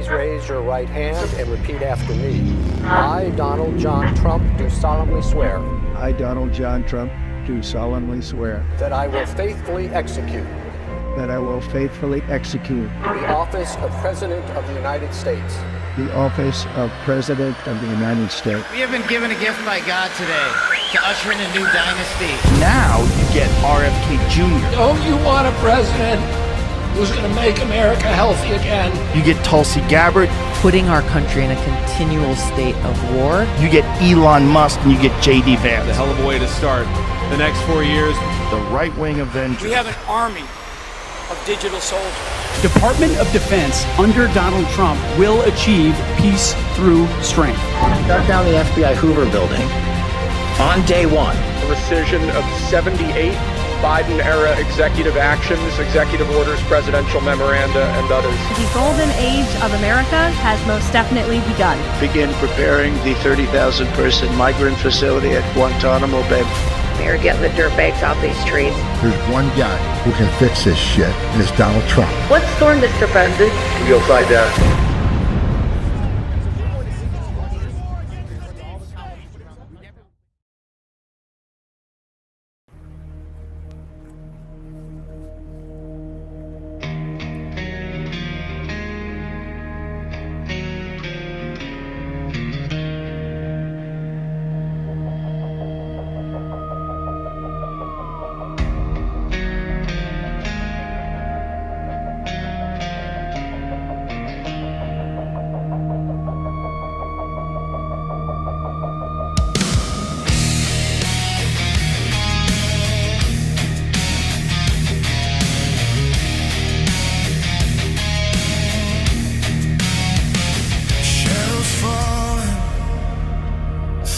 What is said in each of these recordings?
please raise your right hand and repeat after me. I, Donald John Trump, do solemnly swear. I, Donald John Trump, do solemnly swear. That I will faithfully execute. That I will faithfully execute. The office of President of the United States. The office of President of the United States. We have been given a gift by God today to usher in a new dynasty. Now you get RFK Jr. Don't you want a president who's going to make America healthy again? You get Tulsi Gabbard. Putting our country in a continual state of war. You get Elon Musk and you get J.D. Vance. A hell of a way to start the next 4 years. The right-wing Avengers. We have an army of digital soldiers. Department of Defense under Donald Trump will achieve peace through strength. Shut down the FBI Hoover building on day one. A rescission of 78 Biden-era executive actions, executive orders, presidential memoranda, and others. The golden age of America has most definitely begun. Begin preparing the 30,000-person migrant facility at Guantanamo Bay. They're getting the dirt bags off these trees. There's one guy who can fix this shit, and it's Donald Trump. What's storm, Mr. President? You'll find out.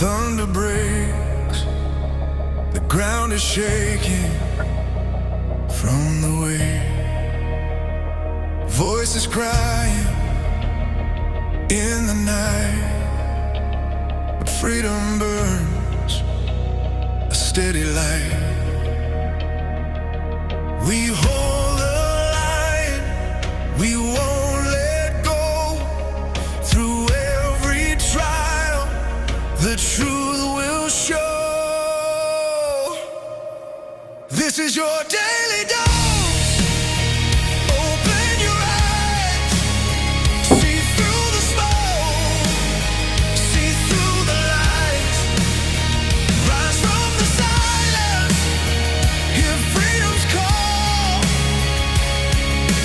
Thunder breaks, the ground is shaking from the weight. Voices crying in the night, but freedom burns a steady light. We hold the line, we won't let go. Through every trial, the truth will show. This is your daily dose. Open your eyes, see through the smoke, see through the lies. Rise from the silence, hear freedom's call.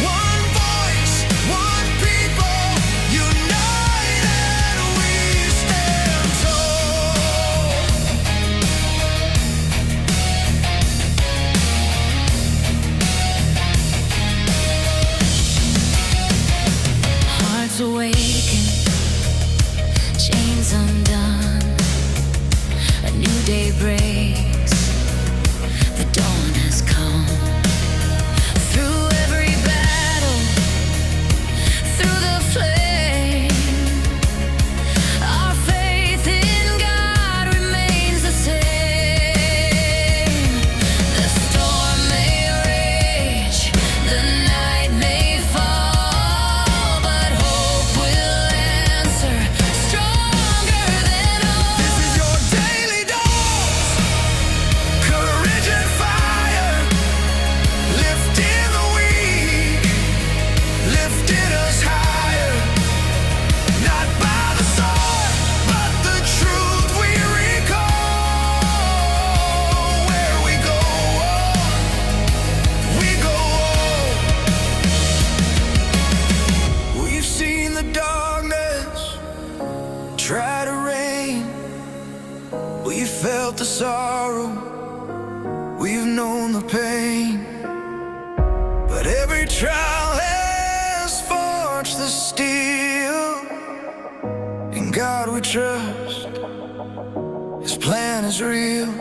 One voice, one people, united we stand tall. Hearts awaken, chains undone. A new day breaks, the dawn has come. Through every battle, through the flame, our faith in God remains the same. The storm may rage, the night may fall, but hope will answer stronger than all. This is your daily dose. Courage and fire, lifting the weak, lifting us higher. Not by the sword, but the truth we recall. Where we go, we've seen the darkness try to reign. We felt the sorrow, we've known the pain. But every trial has forged the steel. In God we trust, His plan is real.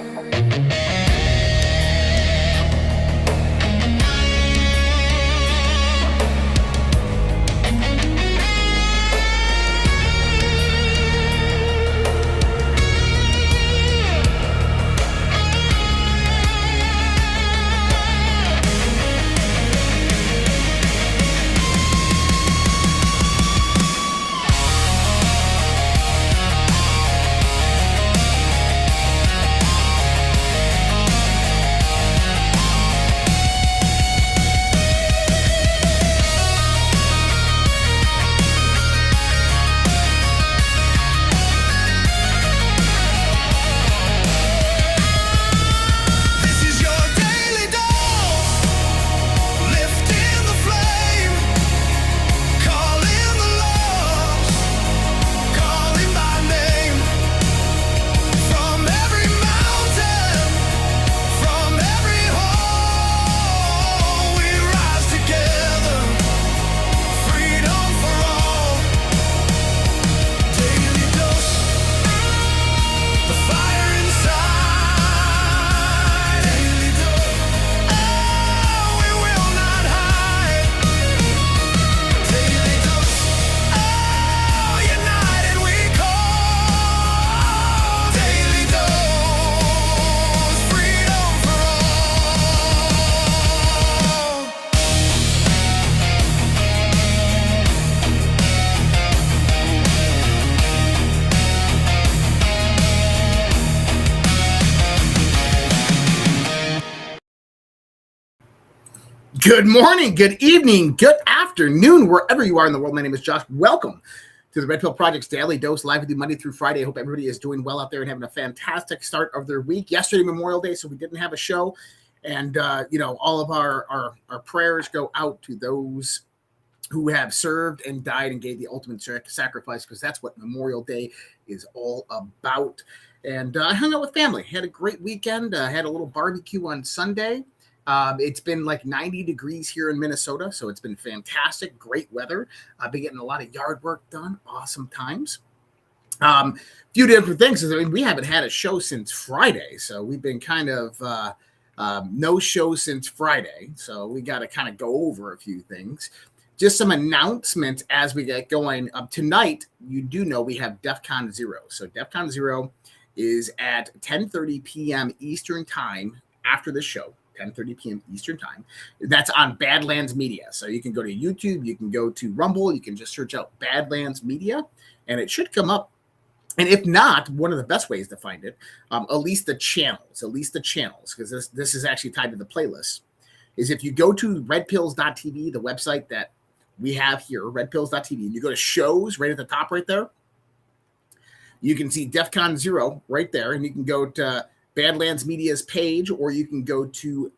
Good morning, good evening, good afternoon, wherever you are in the world. My name is Josh. Welcome to the Red Pill Project's Daily Dose, live with you Monday through Friday. I hope everybody is doing well out there and having a fantastic start of their week. Yesterday, Memorial Day, so we didn't have a show. And, all of our prayers go out to those who have served and died and gave the ultimate sacrifice, because that's what Memorial Day is all about. And I hung out with family, had a great weekend, had a little barbecue on Sunday. It's been like 90 degrees here in Minnesota, so it's been fantastic, great weather. I've been getting a lot of yard work done, awesome times. Few different things. I mean, we haven't had a show since Friday, so we've been kind of no show since Friday, so we got to kind of go over a few things. Just some announcements as we get going. Tonight, you do know we have DEF CON 0. So DEF CON 0 is at 10:30 p.m. Eastern Time after the show. 10:30 p.m. Eastern Time. That's on Badlands Media. So you can go to YouTube, you can go to Rumble, you can just search out Badlands Media, and it should come up. And if not, one of the best ways to find it, at least the channels, because this is actually tied to the playlist, is if you go to redpills.tv, the website that we have here, redpills.tv, and you go to shows right at the top right there, you can see DEF CON 0 right there, and you can go to Badlands Media's page, or you can go to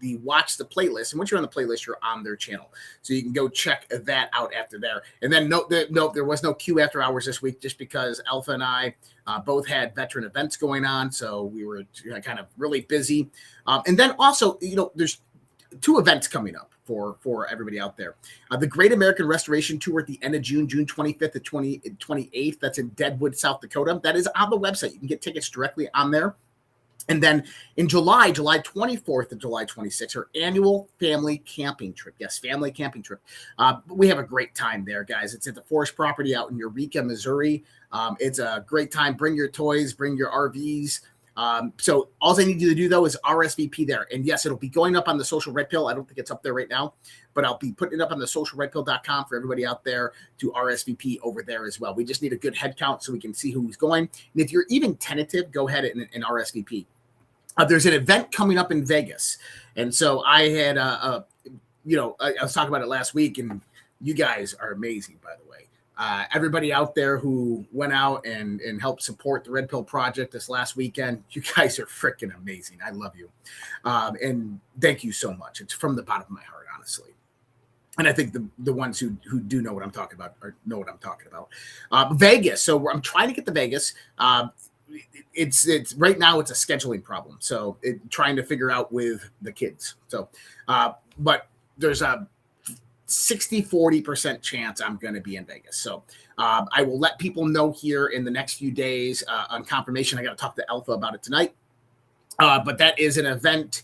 the watch the playlist. And once you're on the playlist, you're on their channel. So you can go check that out after there. And then note that there was no Q after hours this week, just because Alpha and I both had veteran events going on. So we were kind of really busy. And then also, there's two events coming up for everybody out there. The Great American Restoration Tour at the end of June 25th to 28th. That's in Deadwood, South Dakota. That is on the website. You can get tickets directly on there. And then in July 24th to July 26th, our annual family camping trip. Yes, family camping trip. We have a great time there, guys. It's at the Forest Property out in Eureka, Missouri. It's a great time. Bring your toys, bring your RVs. So all I need you to do, though, is RSVP there. And yes, it'll be going up on the Social Red Pill. I don't think it's up there right now, but I'll be putting it up on the socialredpill.com for everybody out there to RSVP over there as well. We just need a good head count so we can see who's going. And if you're even tentative, go ahead and RSVP. There's an event coming up in Vegas. And so I had, I was talking about it last week, and you guys are amazing, by the way. Everybody out there who went out and helped support the Red Pill Project this last weekend, you guys are freaking amazing. I love you. And thank you so much. It's from the bottom of my heart, honestly. And I think the ones who do know what I'm talking about or know what I'm talking about. Vegas. So I'm trying to get to Vegas. It's right now it's a scheduling problem. So trying to figure out with the kids. So, but there's a 60-40% chance I'm going to be in Vegas. So I will let people know here in the next few days on confirmation. I got to talk to Alpha about it tonight. But that is an event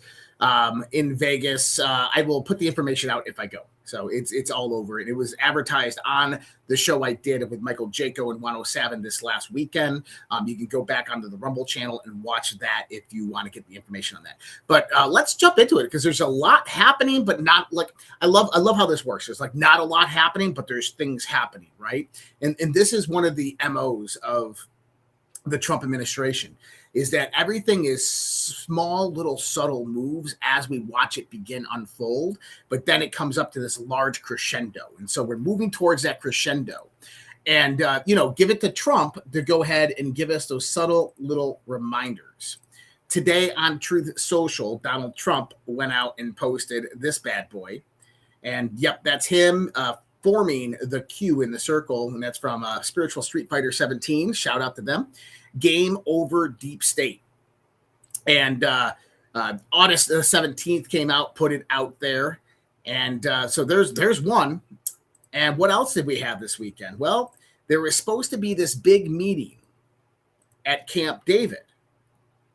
in Vegas. I will put the information out if I go. So it's all over. And it was advertised on the show I did with Michael Jaco and 107 this last weekend. You can go back onto the Rumble channel and watch that if you want to get the information on that. But let's jump into it, because there's a lot happening, but not like I love how this works. There's like not a lot happening, but there's things happening, right? And this is one of the MOs of the Trump administration, is that everything is small, little subtle moves as we watch it begin unfold, but then it comes up to this large crescendo. And so we're moving towards that crescendo. And, give it to Trump to go ahead and give us those subtle little reminders. Today on Truth Social, Donald Trump went out and posted this bad boy. And, yep, that's him forming the Q in the circle, and that's from Spiritual Street Fighter 17. Shout out to them. Game over deep state. And August 17th came out, put it out there. And so there's one. And what else did we have this weekend? Well, there was supposed to be this big meeting at Camp David.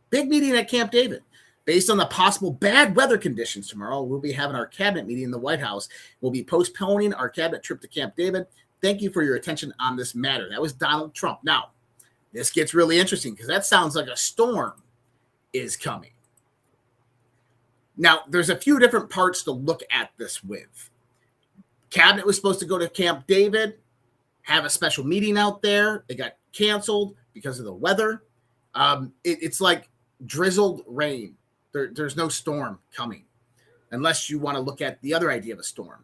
Big meeting at Camp David. Based on the possible bad weather conditions tomorrow, we'll be having our cabinet meeting in the White House. We'll be postponing our cabinet trip to Camp David. Thank you for your attention on this matter. That was Donald Trump. Now, this gets really interesting, because that sounds like a storm is coming. Now, there's a few different parts to look at this with. Cabinet was supposed to go to Camp David, have a special meeting out there. It got canceled because of the weather. It's like drizzled rain. There's no storm coming. unless you want to look at the other idea of a storm.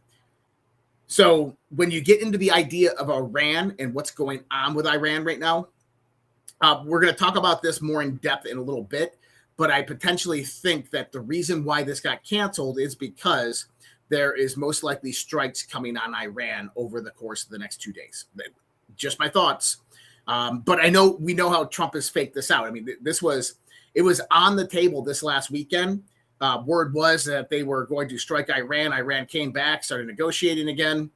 So when you get into the idea of Iran and what's going on with Iran right now, we're going to talk about this more in depth in a little bit, but I potentially think that the reason why this got canceled is because there is most likely strikes coming on Iran over the course of the next 2 days. Just my thoughts. But we know how Trump has faked this out. I mean, it was on the table this last weekend. Word was that they were going to strike Iran. Iran came back, started negotiating again.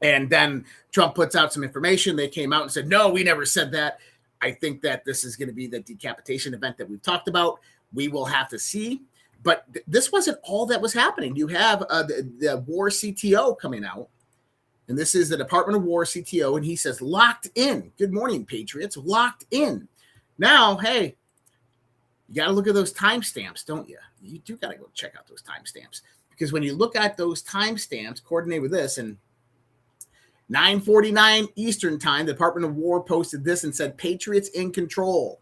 And then Trump puts out some information. They came out and said, no, we never said that. I think that this is going to be the decapitation event that we've talked about. We will have to see. But this wasn't all that was happening. You have the war CTO coming out. And this is the Department of War CTO. And he says, locked in. Good morning, Patriots. Locked in. Now, hey, you got to look at those timestamps, don't you? You do got to go check out those timestamps. Because when you look at those timestamps, coordinate with this, and 9:49 Eastern time, the Department of War posted this and said, Patriots in control.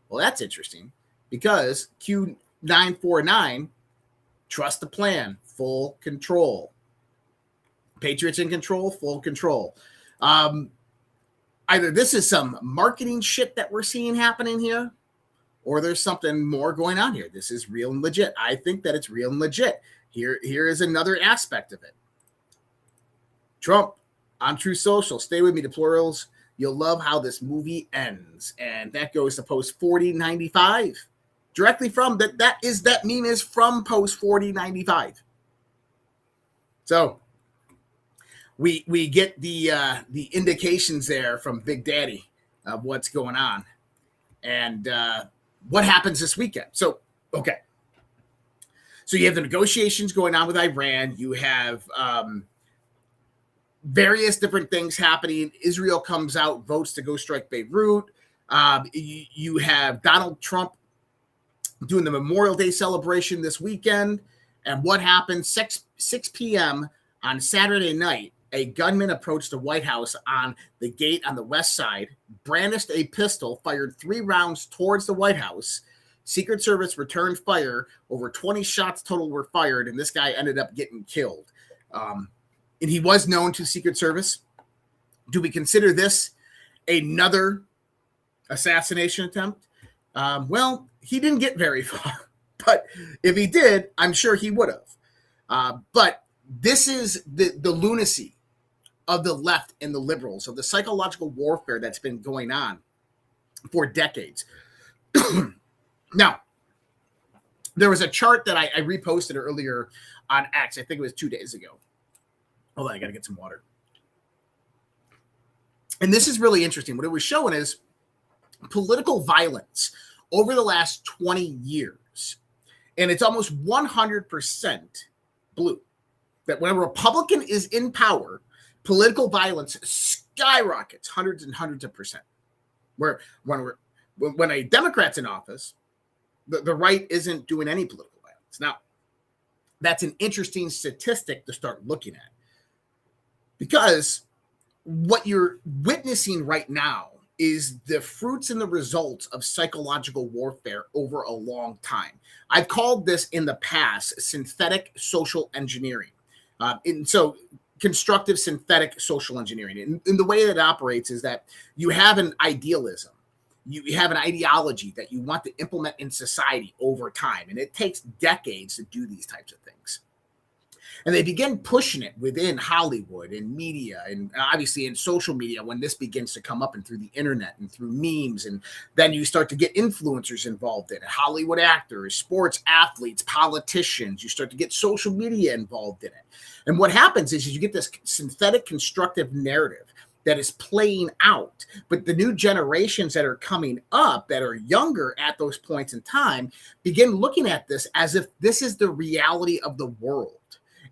Well, that's interesting because Q949, trust the plan, full control. Patriots in control, full control. Either this is some marketing shit that we're seeing happening here, or there's something more going on here. This is real and legit. I think that it's real and legit. Here is another aspect of it. Trump on True Social. Stay with me, deplorals. You'll love how this movie ends. And that goes to post 4095. Directly from that meme is from post 4095. So we get the indications there from Big Daddy of what's going on and what happens this weekend. So, okay. So you have the negotiations going on with Iran. You have various different things happening. Israel comes out, votes to go strike Beirut. You have Donald Trump doing the Memorial Day celebration this weekend. And what happened? 6 p.m. on Saturday night, a gunman approached the White House on the gate on the west side, brandished a pistol, fired 3 rounds towards the White House. Secret Service returned fire. Over 20 shots total were fired, and this guy ended up getting killed. And he was known to Secret Service. Do we consider this another assassination attempt? Well, he didn't get very far, but if he did, I'm sure he would have. But this is the lunacy of the left and the liberals, of the psychological warfare that's been going on for decades. Now, there was a chart that I reposted earlier on X. I think it was 2 days ago. Hold on, I got to get some water. And this is really interesting. What it was showing is political violence over the last 20 years. And it's almost 100% blue. That when a Republican is in power, political violence skyrockets hundreds and hundreds of percent. When a Democrat's in office, the right isn't doing any political violence. Now, that's an interesting statistic to start looking at. Because what you're witnessing right now is the fruits and the results of psychological warfare over a long time. I've called this in the past synthetic social engineering. And so constructive synthetic social engineering. And the way that it operates is that you have an idealism. You have an ideology that you want to implement in society over time. And it takes decades to do these types of things. And they begin pushing it within Hollywood and media and obviously in social media when this begins to come up and through the internet and through memes. And then you start to get influencers involved in it, Hollywood actors, sports athletes, politicians. You start to get social media involved in it. And what happens is you get this synthetic constructive narrative that is playing out. But the new generations that are coming up that are younger at those points in time begin looking at this as if this is the reality of the world.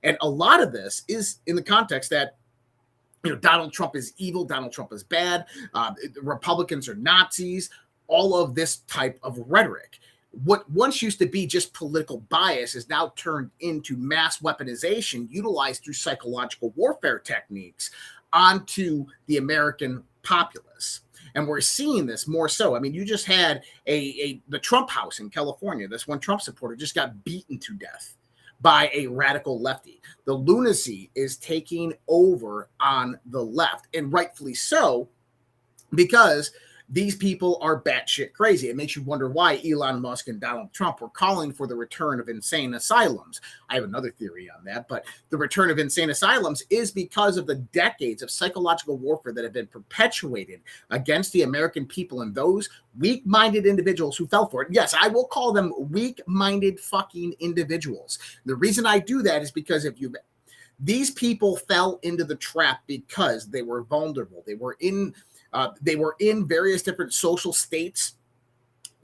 And a lot of this is in the context that, Donald Trump is evil, Donald Trump is bad, Republicans are Nazis, all of this type of rhetoric. What once used to be just political bias is now turned into mass weaponization utilized through psychological warfare techniques onto the American populace. And we're seeing this more so. I mean, you just had the Trump house in California. This one Trump supporter just got beaten to death by a radical lefty. The lunacy is taking over on the left, and rightfully so, because these people are batshit crazy. It makes you wonder why Elon Musk and Donald Trump were calling for the return of insane asylums. I have another theory on that, but the return of insane asylums is because of the decades of psychological warfare that have been perpetuated against the American people and those weak-minded individuals who fell for it. Yes, I will call them weak-minded fucking individuals. The reason I do that is because these people fell into the trap because they were vulnerable. They were in various different social states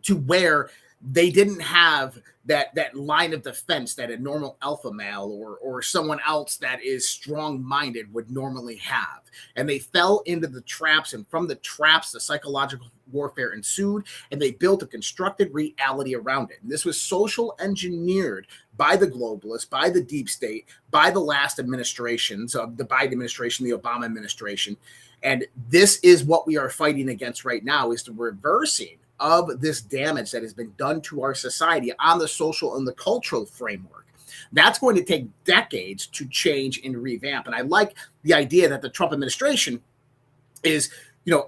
to where they didn't have that line of defense that a normal alpha male or someone else that is strong-minded would normally have. And they fell into the traps, and from the traps, the psychological warfare ensued, and they built a constructed reality around it. And this was social engineered by the globalists, by the deep state, by the last administrations of the Biden administration, the Obama administration. And this is what we are fighting against right now, is the reversing of this damage that has been done to our society on the social and the cultural framework. That's going to take decades to change and revamp. And I like the idea that the Trump administration is,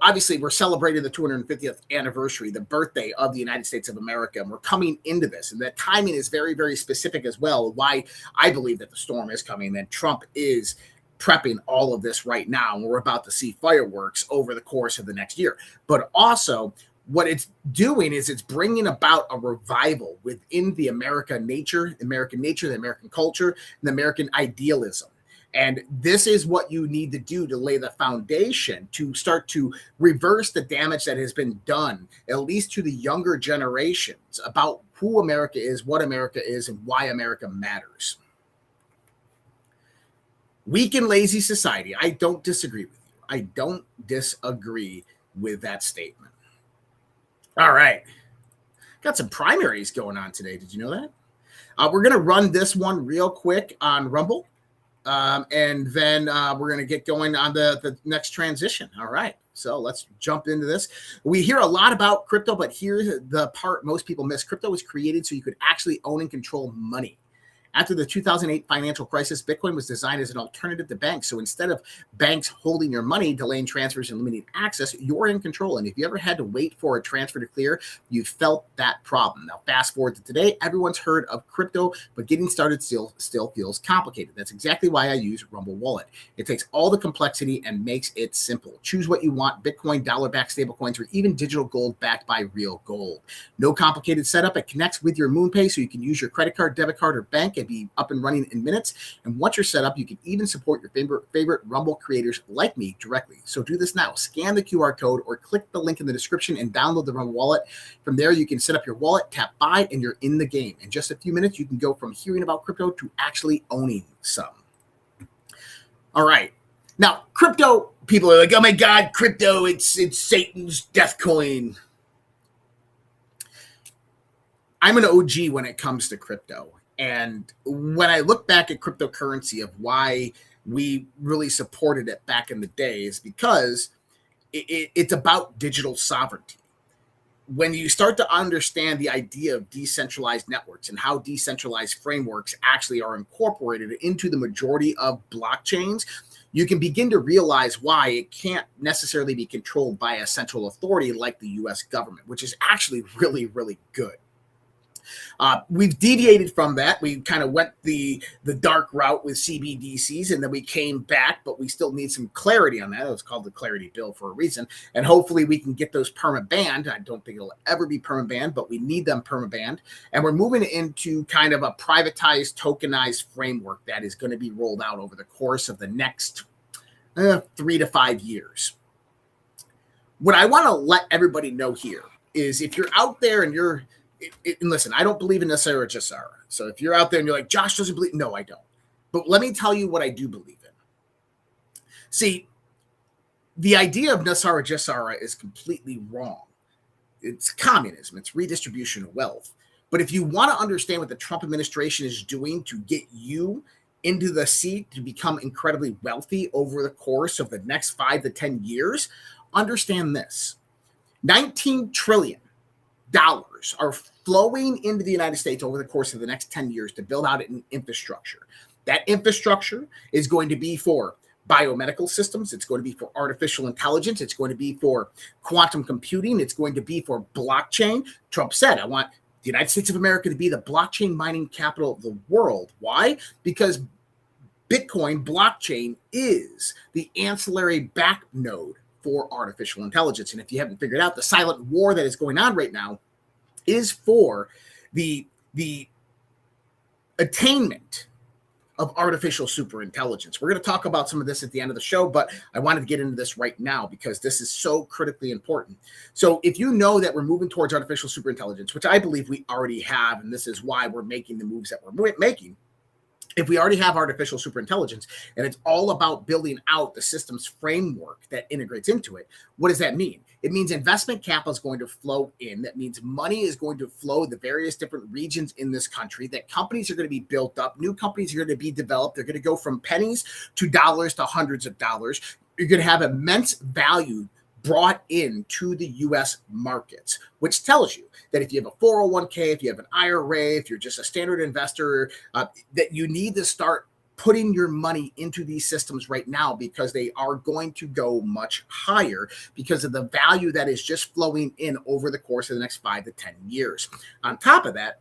obviously we're celebrating the 250th anniversary, the birthday of the United States of America, and we're coming into this. And that timing is very, very specific as well. Why I believe that the storm is coming, that Trump is prepping all of this right now, and we're about to see fireworks over the course of the next year. But also, what it's doing is it's bringing about a revival within the American nature, the American culture, and the American idealism. And this is what you need to do to lay the foundation to start to reverse the damage that has been done, at least to the younger generations, about who America is, what America is, and why America matters. Weak and lazy society. I don't disagree with you. I don't disagree with that statement. All right. Got some primaries going on today. Did you know that? We're going to run this one real quick on Rumble. And then we're going to get going on the next transition. All right. So let's jump into this. We hear a lot about crypto, but here's the part most people miss. Crypto was created so you could actually own and control money. After the 2008 financial crisis, Bitcoin was designed as an alternative to banks. So instead of banks holding your money, delaying transfers, and limiting access, you're in control. And if you ever had to wait for a transfer to clear, you felt that problem. Now, fast forward to today, everyone's heard of crypto, but getting started still feels complicated. That's exactly why I use Rumble Wallet. It takes all the complexity and makes it simple. Choose what you want: Bitcoin, dollar-backed stablecoins, or even digital gold backed by real gold. No complicated setup. It connects with your MoonPay, so you can use your credit card, debit card, or bank and be up and running in minutes. And once you're set up, you can even support your favorite Rumble creators like me directly. So do this now. Scan the QR code or click the link in the description and download the Rumble Wallet. From there, you can set up your wallet, tap buy, and you're in the game. In just a few minutes, you can go from hearing about crypto to actually owning some. All right. Now, crypto, people are like, oh my God, crypto, it's Satan's death coin. I'm an OG when it comes to crypto. And when I look back at cryptocurrency, of why we really supported it back in the day, is because it's about digital sovereignty. When you start to understand the idea of decentralized networks and how decentralized frameworks actually are incorporated into the majority of blockchains, you can begin to realize why it can't necessarily be controlled by a central authority like the US government, which is actually really, really good. We've deviated from that. We kind of went the dark route with CBDCs, and then we came back, but we still need some clarity on that. It was called the Clarity Bill for a reason. And hopefully we can get those perma-banned. I don't think it'll ever be perma-banned, but we need them perma-banned. And we're moving into kind of a privatized, tokenized framework that is going to be rolled out over the course of the next 3 to 5 years. What I want to let everybody know here is, if you're out there and you're and listen, I don't believe in Nasara Jasara. So if you're out there and you're like, Josh doesn't believe, no, I don't. But let me tell you what I do believe in. See, the idea of Nasara Jasara is completely wrong. It's communism. It's redistribution of wealth. But if you want to understand what the Trump administration is doing to get you into the seat to become incredibly wealthy over the course of the next 5 to 10 years, understand this. 19 trillion dollars are flowing into the United States over the course of the next 10 years to build out an infrastructure. That infrastructure is going to be for biomedical systems. It's going to be for artificial intelligence. It's going to be for quantum computing. It's going to be for blockchain. Trump said, I want the United States of America to be the blockchain mining capital of the world. Why? Because Bitcoin blockchain is the ancillary back node for artificial intelligence. And if you haven't figured out, the silent war that is going on right now is for the attainment of artificial superintelligence. We're going to talk about some of this at the end of the show, but I wanted to get into this right now because this is so critically important. So if you know that we're moving towards artificial superintelligence, which I believe we already have, and this is why we're making the moves that we're making, if we already have artificial superintelligence and it's all about building out the systems framework that integrates into it, what does that mean? It means investment capital is going to flow in. That means money is going to flow the various different regions in this country, that companies are going to be built up. New companies are going to be developed. They're going to go from pennies to dollars to hundreds of dollars. You're going to have immense value brought into the U.S. markets, which tells you that if you have a 401k, if you have an IRA, if you're just a standard investor, that you need to start putting your money into these systems right now because they are going to go much higher because of the value that is just flowing in over the course of the next 5 to 10 years. On top of that,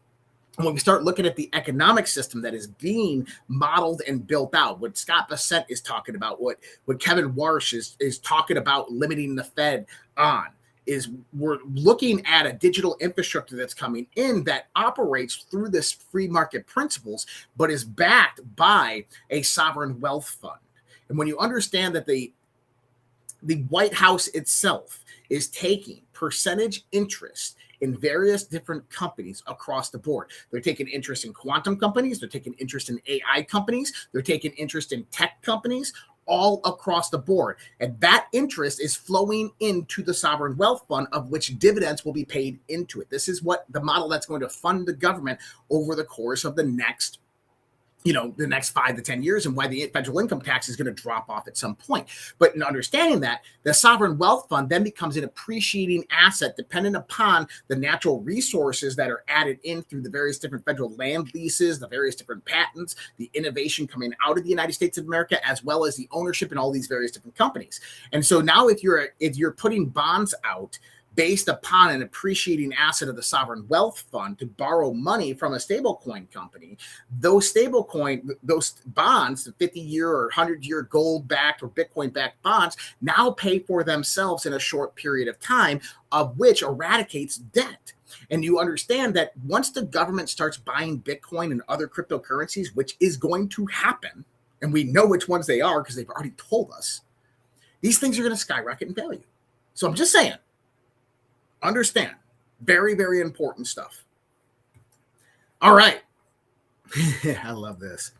when we start looking at the economic system that is being modeled and built out, what Scott Bessent is talking about, what Kevin Warsh is talking about limiting the Fed on, is we're looking at a digital infrastructure that's coming in that operates through this free market principles, but is backed by a sovereign wealth fund. And when you understand that the White House itself is taking percentage interest in various different companies across the board. They're taking interest in quantum companies. They're taking interest in AI companies. They're taking interest in tech companies, all across the board. And that interest is flowing into the sovereign wealth fund, of which dividends will be paid into it. This is what the model that's going to fund the government over the course of the next 5 to 10 years, and why the federal income tax is going to drop off at some point. But in understanding that, the sovereign wealth fund then becomes an appreciating asset dependent upon the natural resources that are added in through the various different federal land leases, the various different patents, the innovation coming out of the United States of America, as well as the ownership in all these various different companies. And so now if you're putting bonds out based upon an appreciating asset of the sovereign wealth fund to borrow money from a stablecoin company, those bonds, the 50-year or 100-year gold-backed or Bitcoin-backed bonds, now pay for themselves in a short period of time, of which eradicates debt. And you understand that once the government starts buying Bitcoin and other cryptocurrencies, which is going to happen, and we know which ones they are because they've already told us, these things are going to skyrocket in value. So I'm just saying, understand, very, very important stuff. All right. I love this.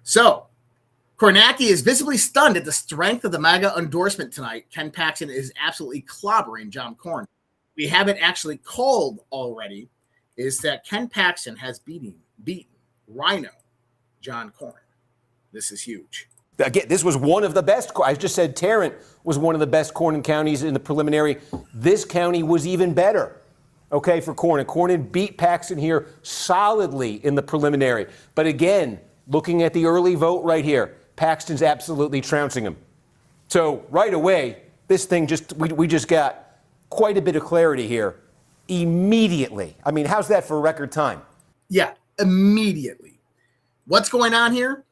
So, Kornacki is visibly stunned at the strength of the MAGA endorsement tonight. Ken Paxton is absolutely clobbering John Cornyn. We have it actually called already, is that Ken Paxton has beaten Rhino John Cornyn. This is huge. Again, this was one of the best. I just said Tarrant was one of the best Cornyn counties in the preliminary. This county was even better, okay, for Cornyn. Cornyn beat Paxton here solidly in the preliminary. But again, looking at the early vote right here, Paxton's absolutely trouncing him. So right away, this thing we just got quite a bit of clarity here immediately. I mean, how's that for record time? Yeah, immediately. What's going on here?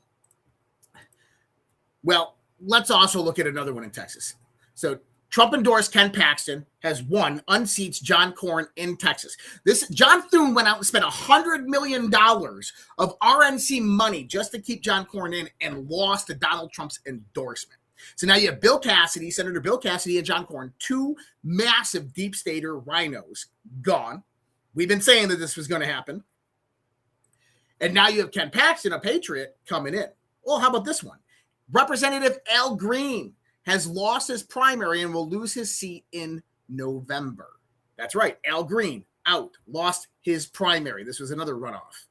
Well, let's also look at another one in Texas. So Trump-endorsed Ken Paxton has won, unseats John Cornyn in Texas. John Thune went out and spent $100 million of RNC money just to keep John Cornyn in and lost to Donald Trump's endorsement. So now you have Bill Cassidy, Senator Bill Cassidy and John Cornyn, two massive deep stater rhinos gone. We've been saying that this was going to happen. And now you have Ken Paxton, a patriot, coming in. Well, how about this one? Representative Al Green has lost his primary and will lose his seat in November. That's right. Al Green out, lost his primary. This was another runoff.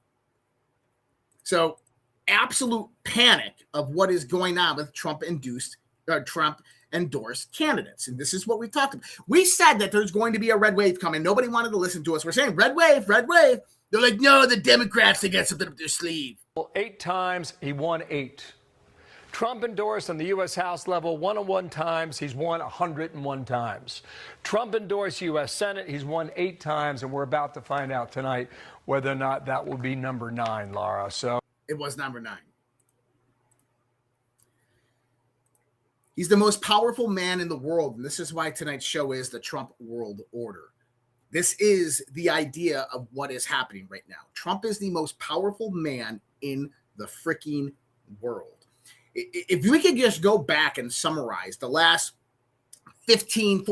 So absolute panic of what is going on with Trump endorsed candidates. And this is what we talked about. We said that there's going to be a red wave coming. Nobody wanted to listen to us. We're saying red wave, red wave. They're like, no, the Democrats, they got something up their sleeve. Well, 8 times, he won 8. Trump endorsed on the U.S. House level 101 times. He's won 101 times. Trump endorsed U.S. Senate. He's won 8 times, and we're about to find out tonight whether or not that will be number 9, Laura. So it was number 9. He's the most powerful man in the world, and this is why tonight's show is the Trump World Order. This is the idea of what is happening right now. Trump is the most powerful man in the freaking world. If we could just go back and summarize the last 15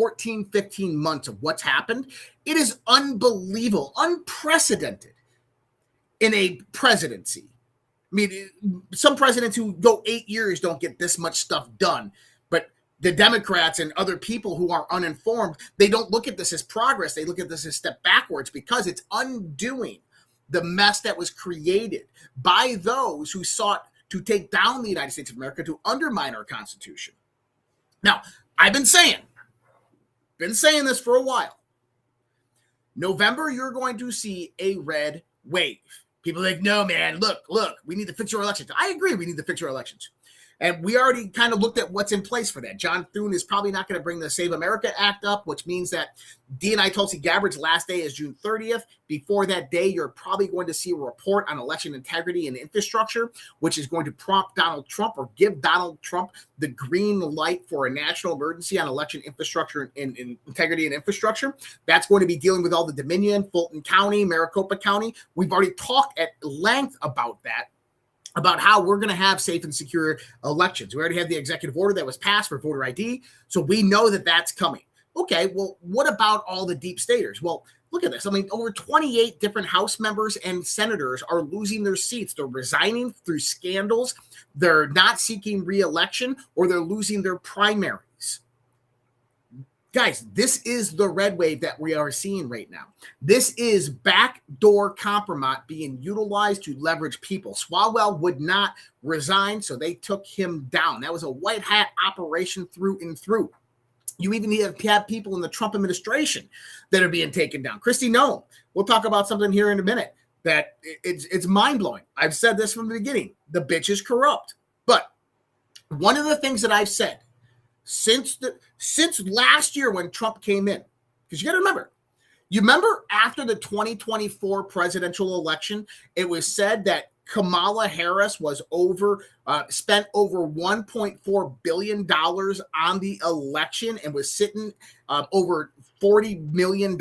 months of what's happened, it is unbelievable, unprecedented in a presidency. I mean, some presidents who go 8 years don't get this much stuff done. But the Democrats and other people who are uninformed, they don't look at this as progress. They look at this as a step backwards because it's undoing the mess that was created by those who sought to take down the United States of America, to undermine our Constitution. Now, I've been saying this for a while. November, you're going to see a red wave. People are like, no, man, look, we need to fix our elections. I agree, we need to fix our elections. And we already kind of looked at what's in place for that. John Thune is probably not going to bring the Save America Act up, which means that DNI Tulsi Gabbard's last day is June 30th. Before that day, you're probably going to see a report on election integrity and infrastructure, which is going to prompt Donald Trump or give Donald Trump the green light for a national emergency on election infrastructure and integrity and infrastructure. That's going to be dealing with all the Dominion, Fulton County, Maricopa County. We've already talked at length about that, about how we're going to have safe and secure elections. We already had the executive order that was passed for voter ID, so we know that that's coming. Okay, well, what about all the deep staters? Well, look at this. I mean, over 28 different House members and senators are losing their seats. They're resigning through scandals. They're not seeking re-election, or they're losing their primaries. Guys, this is the red wave that we are seeing right now. This is backdoor compromise being utilized to leverage people. Swalwell would not resign, so they took him down. That was a white hat operation through and through. You even have people in the Trump administration that are being taken down. Kristi Noem, we'll talk about something here in a minute that it's mind-blowing. I've said this from the beginning. The bitch is corrupt. But one of the things that I've said since last year when Trump came in, because you got to remember after the 2024 presidential election, it was said that Kamala Harris was spent over $1.4 billion on the election and was sitting over $40 million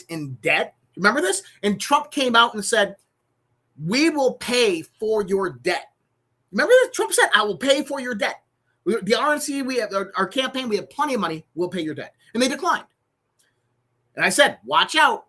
in debt. Remember this? And Trump came out and said, we will pay for your debt. Remember that? Trump said, I will pay for your debt. The RNC, we have our campaign, we have plenty of money, we'll pay your debt. And they declined. And I said, watch out.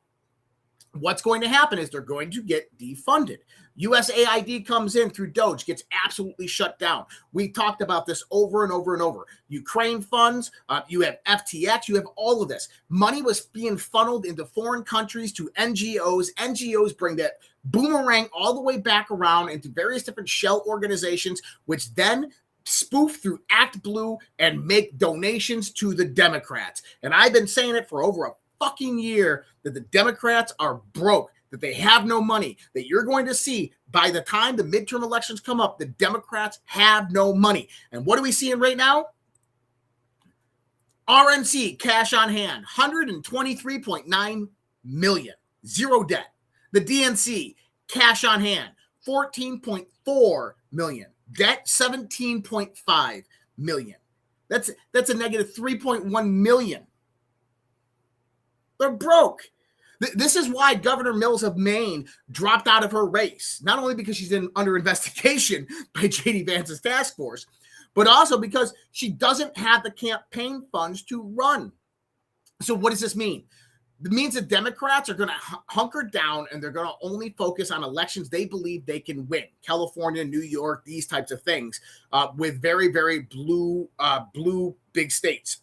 What's going to happen is they're going to get defunded. USAID comes in through Doge, gets absolutely shut down. We talked about this over and over and over. Ukraine funds, you have FTX, you have all of this. Money was being funneled into foreign countries to NGOs. NGOs bring that boomerang all the way back around into various different shell organizations, which then spoof through Act Blue and make donations to the Democrats. And I've been saying it for over a fucking year that the Democrats are broke, that they have no money, that you're going to see by the time the midterm elections come up, the Democrats have no money. And what are we seeing right now? RNC, cash on hand, 123.9 million, zero debt. The DNC, cash on hand, 14.4 million. Debt, 17.5 million. That's a negative 3.1 million. They're broke. This is why Governor Mills of Maine dropped out of her race, not only because she's under investigation by J.D. Vance's task force, but also because she doesn't have the campaign funds to run. So what does this mean? It means that Democrats are going to hunker down and they're going to only focus on elections they believe they can win. California, New York, these types of things with very, very blue big states.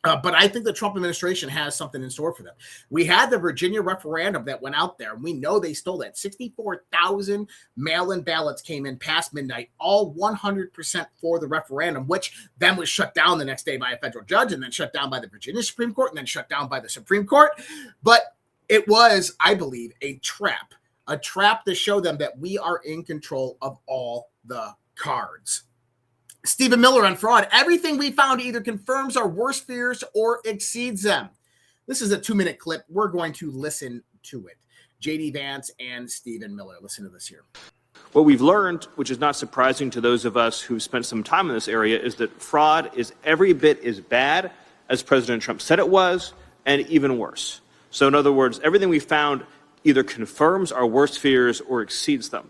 But I think the Trump administration has something in store for them. We had the Virginia referendum that went out there, and we know they stole that. 64,000 mail-in ballots came in past midnight, all 100% for the referendum, which then was shut down the next day by a federal judge, and then shut down by the Virginia Supreme Court, and then shut down by the Supreme Court. But it was, I believe, a trap to show them that we are in control of all the cards. Stephen Miller on fraud. Everything we found either confirms our worst fears or exceeds them. This is a 2-minute clip. We're going to listen to it. JD Vance and Stephen Miller. Listen to this here. What we've learned, which is not surprising to those of us who've spent some time in this area, is that fraud is every bit as bad as President Trump said it was, and even worse. So in other words, everything we found either confirms our worst fears or exceeds them.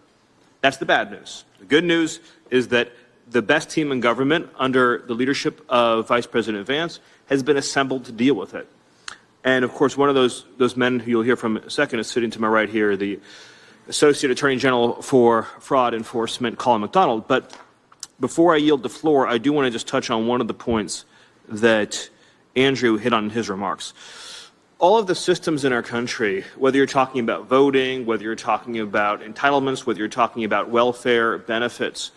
That's the bad news. The good news is that the best team in government under the leadership of Vice President Vance has been assembled to deal with it. And of course, one of those men who you'll hear from in a second is sitting to my right here, the Associate Attorney General for Fraud Enforcement, Colin McDonald. But before I yield the floor, I do want to just touch on one of the points that Andrew hit on in his remarks. All of the systems in our country, whether you're talking about voting, whether you're talking about entitlements, whether you're talking about welfare benefits,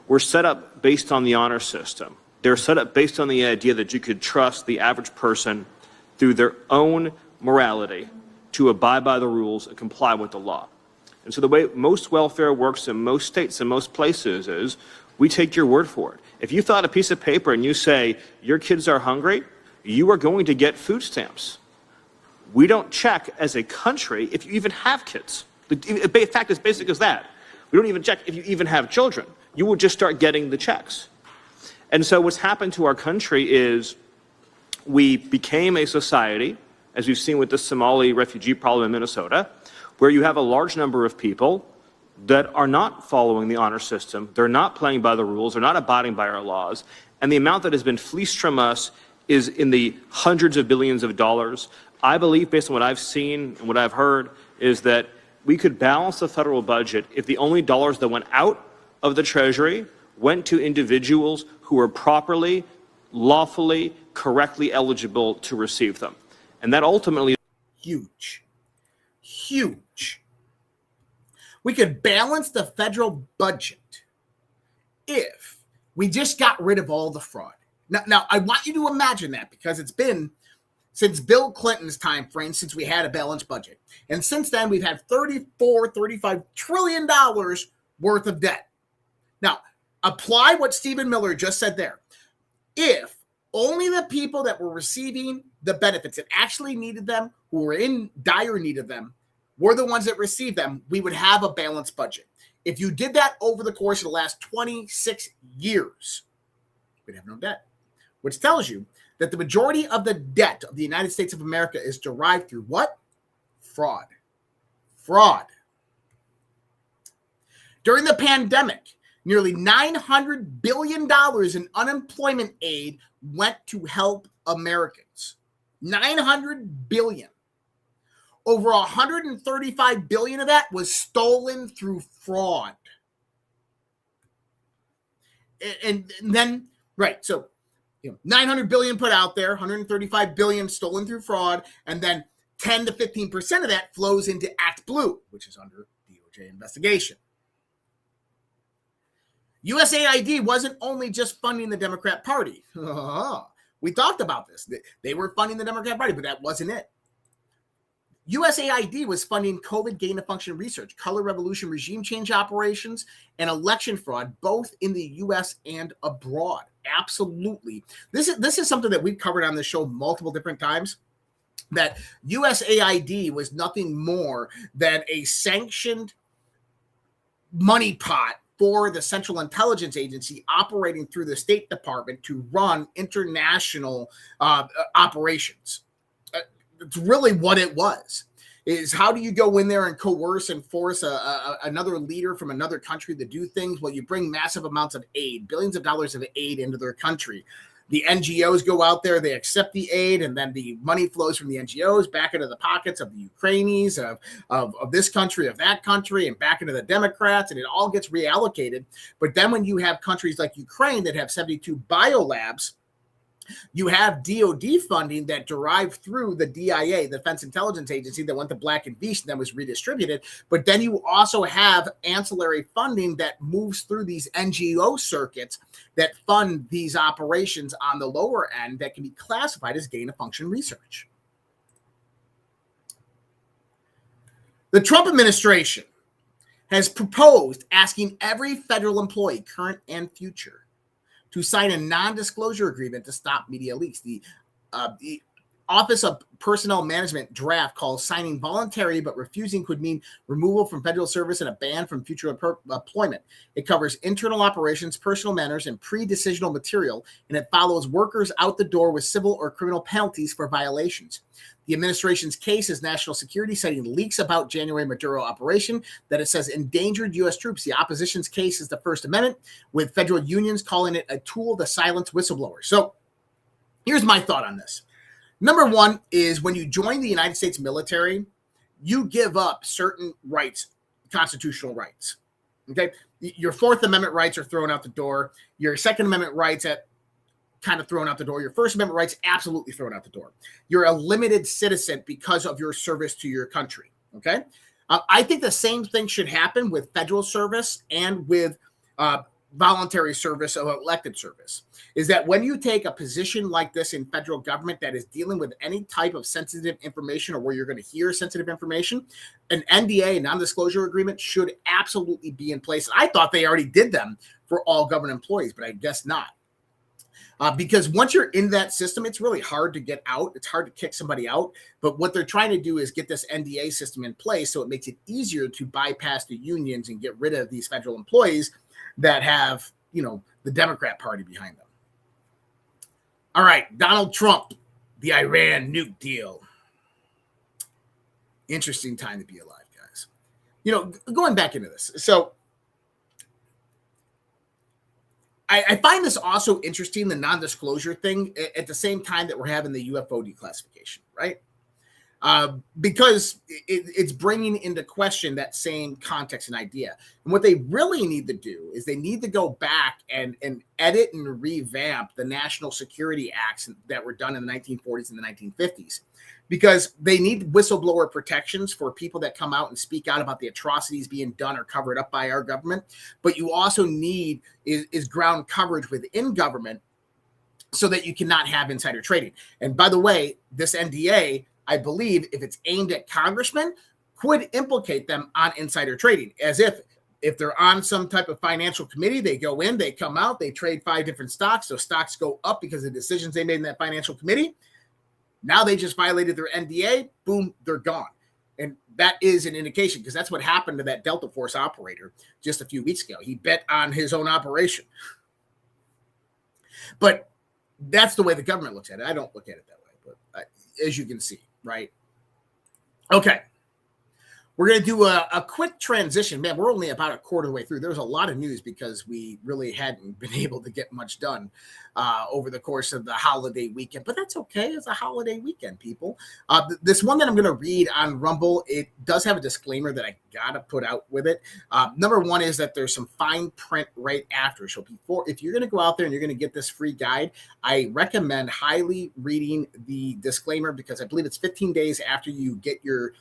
were set up based on the honor system. They're set up based on the idea that you could trust the average person through their own morality to abide by the rules and comply with the law. And so the way most welfare works in most states and most places is we take your word for it. If you fill out a piece of paper and you say your kids are hungry, you are going to get food stamps. We don't check as a country if you even have kids. The fact is basic as that. We don't even check if you even have children. You will just start getting the checks. And so what's happened to our country is we became a society, as we've seen with the Somali refugee problem in Minnesota, where you have a large number of people that are not following the honor system. They're not playing by the rules. They're not abiding by our laws. And the amount that has been fleeced from us is in the hundreds of billions of dollars. I believe, based on what I've seen and what I've heard, is that we could balance the federal budget if the only dollars that went out of the Treasury went to individuals who are properly, lawfully, correctly eligible to receive them. And that ultimately... Huge. We could balance the federal budget if we just got rid of all the fraud. Now, I want you to imagine that, because it's been since Bill Clinton's time frame since we had a balanced budget. And since then, we've had $35 trillion worth of debt. Now, apply what Stephen Miller just said there. If only the people that were receiving the benefits that actually needed them, who were in dire need of them, were the ones that received them, we would have a balanced budget. If you did that over the course of the last 26 years, we'd have no debt, which tells you that the majority of the debt of the United States of America is derived through what? Fraud. During the pandemic, nearly $900 billion in unemployment aid went to help Americans. $900 billion. Over $135 billion of that was stolen through fraud. And then, right, so 900 billion put out there, 135 billion stolen through fraud, and then 10 to 15% of that flows into Act Blue, which is under DOJ investigation. USAID wasn't only just funding the Democrat Party. We talked about this. They were funding the Democrat Party, but that wasn't it. USAID was funding COVID gain-of-function research, color revolution regime change operations, and election fraud, both in the U.S. and abroad. Absolutely. This is something that we've covered on the show multiple different times, that USAID was nothing more than a sanctioned money pot for the Central Intelligence Agency operating through the State Department to run international operations. It's really what it was. Is how do you go in there and coerce and force another leader from another country to do things? Well, you bring massive amounts of aid, billions of dollars of aid into their country. The NGOs go out there, they accept the aid, and then the money flows from the NGOs back into the pockets of the Ukrainians, of this country, of that country, and back into the Democrats, and it all gets reallocated. But then when you have countries like Ukraine that have 72 biolabs You have DOD funding that derived through the DIA, the Defense Intelligence Agency, that went to Black and Veatch and then was redistributed. But then you also have ancillary funding that moves through these NGO circuits that fund these operations on the lower end that can be classified as gain-of-function research. The Trump administration has proposed asking every federal employee, current and future, to sign a non-disclosure agreement to stop media leaks. The Office of Personnel Management draft calls signing voluntary, but refusing could mean removal from federal service and a ban from future employment. It covers internal operations, personal matters, and pre-decisional material, and it follows workers out the door with civil or criminal penalties for violations. The administration's case is national security, citing leaks about January Maduro operation that it says endangered U.S. troops. The opposition's case is the First Amendment, with federal unions calling it a tool to silence whistleblowers. So here's my thought on this. Number one is when you join the United States military, you give up certain rights, constitutional rights. Okay, your Fourth Amendment rights are thrown out the door. Your Second Amendment rights kind of thrown out the door. Your First Amendment rights absolutely thrown out the door. You're a limited citizen because of your service to your country. Okay, I think the same thing should happen with federal service and with voluntary service or elected service, is that when you take a position like this in federal government that is dealing with any type of sensitive information or where you're going to hear sensitive information, an NDA, a non-disclosure agreement, should absolutely be in place. I thought they already did them for all government employees, but I guess not. Because once you're in that system, it's really hard to get out. It's hard to kick somebody out. But what they're trying to do is get this NDA system in place so it makes it easier to bypass the unions and get rid of these federal employees that have, the Democrat Party behind them. All right, Donald Trump, the Iran nuke deal. Interesting time to be alive, guys. Going back into this. So I find this also interesting, the non-disclosure thing, at the same time that we're having the UFO declassification, right? Because it's bringing into question that same context and idea. And what they really need to do is they need to go back and edit and revamp the national security acts that were done in the 1940s and the 1950s, because they need whistleblower protections for people that come out and speak out about the atrocities being done or covered up by our government. But you also need is ground coverage within government so that you cannot have insider trading. And by the way, this NDA, I believe, if it's aimed at congressmen, could implicate them on insider trading, as if they're on some type of financial committee, they go in, they come out, they trade 5 different stocks. So stocks go up because of the decisions they made in that financial committee. Now they just violated their NDA. Boom, they're gone. And that is an indication, because that's what happened to that Delta Force operator just a few weeks ago. He bet on his own operation. But that's the way the government looks at it. I don't look at it that way, but as you can see, right? Okay. We're going to do a quick transition. Man, we're only about a quarter of the way through. There's a lot of news because we really hadn't been able to get much done over the course of the holiday weekend. But that's okay. It's a holiday weekend, people. This one that I'm going to read on Rumble, it does have a disclaimer that I got to put out with it. Number one is that there's some fine print right after. So if you're going to go out there and you're going to get this free guide, I recommend highly reading the disclaimer, because I believe it's 15 days after you get your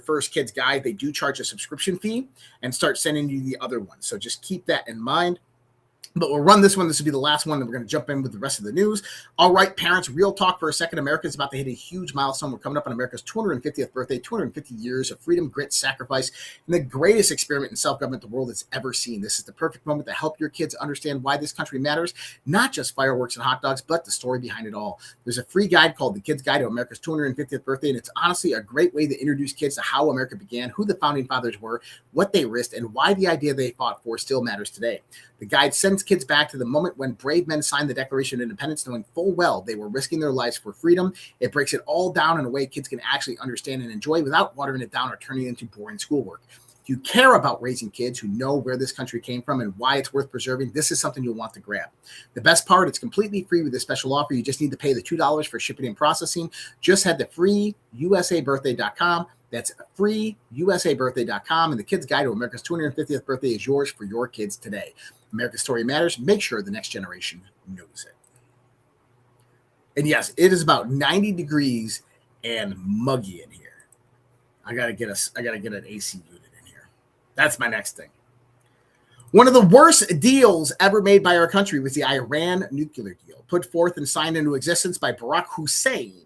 first kid's guide. They do charge a subscription fee and start sending you the other one. So just keep that in mind. But we'll run this one. This will be the last one. Then we're going to jump in with the rest of the news. All right, parents, real talk for a second. America is about to hit a huge milestone. We're coming up on America's 250th birthday, 250 years of freedom, grit, sacrifice, and the greatest experiment in self-government the world has ever seen. This is the perfect moment to help your kids understand why this country matters, not just fireworks and hot dogs, but the story behind it all. There's a free guide called The Kid's Guide to America's 250th Birthday, and it's honestly a great way to introduce kids to how America began, who the founding fathers were, what they risked, and why the idea they fought for still matters today. The guide sends kids back to the moment when brave men signed the Declaration of Independence, knowing full well they were risking their lives for freedom. It breaks it all down in a way kids can actually understand and enjoy without watering it down or turning it into boring schoolwork. If you care about raising kids who know where this country came from and why it's worth preserving, this is something you'll want to grab. The best part, it's completely free with this special offer. You just need to pay the $2 for shipping and processing. Just head to freeusabirthday.com. That's freeusabirthday.com, and the Kid's Guide to America's 250th Birthday is yours for your kids today. America's story matters. Make sure the next generation knows it. And yes, it is about 90 degrees and muggy in here. I gotta get an AC unit in here. That's my next thing. One of the worst deals ever made by our country was the Iran nuclear deal, put forth and signed into existence by Barack Hussein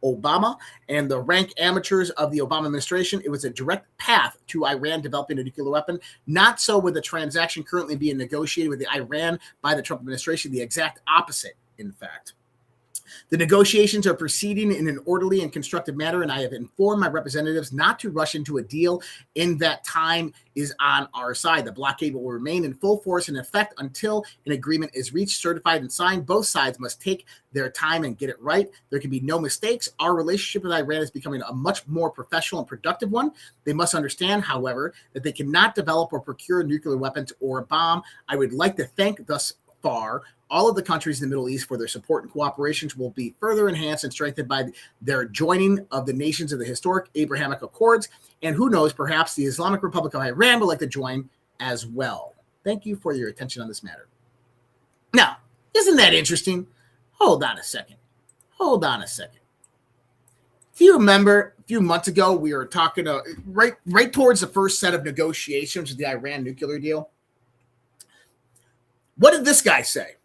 Obama and the rank amateurs of the Obama administration. It was a direct path to Iran developing a nuclear weapon. Not so with the transaction currently being negotiated with the Iran by the Trump administration. The exact opposite, in fact. The negotiations are proceeding in an orderly and constructive manner, and I have informed my representatives not to rush into a deal in that time is on our side. The blockade will remain in full force and effect until an agreement is reached, certified, and signed. Both sides must take their time and get it right. There can be no mistakes. Our relationship with Iran is becoming a much more professional and productive one. They must understand, however, that they cannot develop or procure nuclear weapons or a bomb. I would like to thank thus far all of the countries in the Middle East for their support and cooperation will be further enhanced and strengthened by their joining of the nations of the historic Abrahamic Accords. And who knows, perhaps the Islamic Republic of Iran would like to join as well. Thank you for your attention on this matter. Now, isn't that interesting? Hold on a second. Do you remember a few months ago we were talking right towards the first set of negotiations with the Iran nuclear deal? What did this guy say?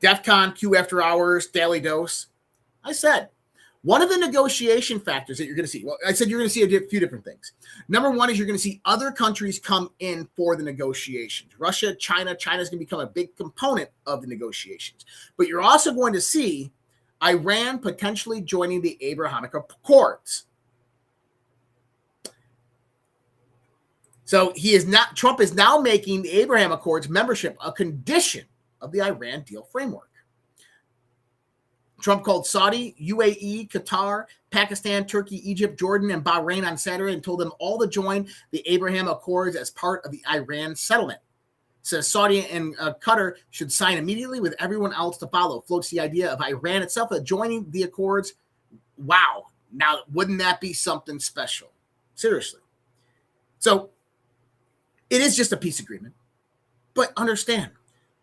DEF CON, Q After Hours, Daily Dose. I said, one of the negotiation factors that you're going to see, well, I said you're going to see a few different things. Number one is you're going to see other countries come in for the negotiations. Russia, China's going to become a big component of the negotiations. But you're also going to see Iran potentially joining the Abrahamic Accords. So Trump is now making the Abraham Accords membership a condition of the Iran deal framework. Trump called Saudi, UAE, Qatar, Pakistan, Turkey, Egypt, Jordan, and Bahrain on Saturday and told them all to join the Abraham Accords as part of the Iran settlement. Says Saudi and Qatar should sign immediately with everyone else to follow. Floats the idea of Iran itself joining the Accords. Wow. Now, wouldn't that be something special? Seriously. So, it is just a peace agreement. But understand,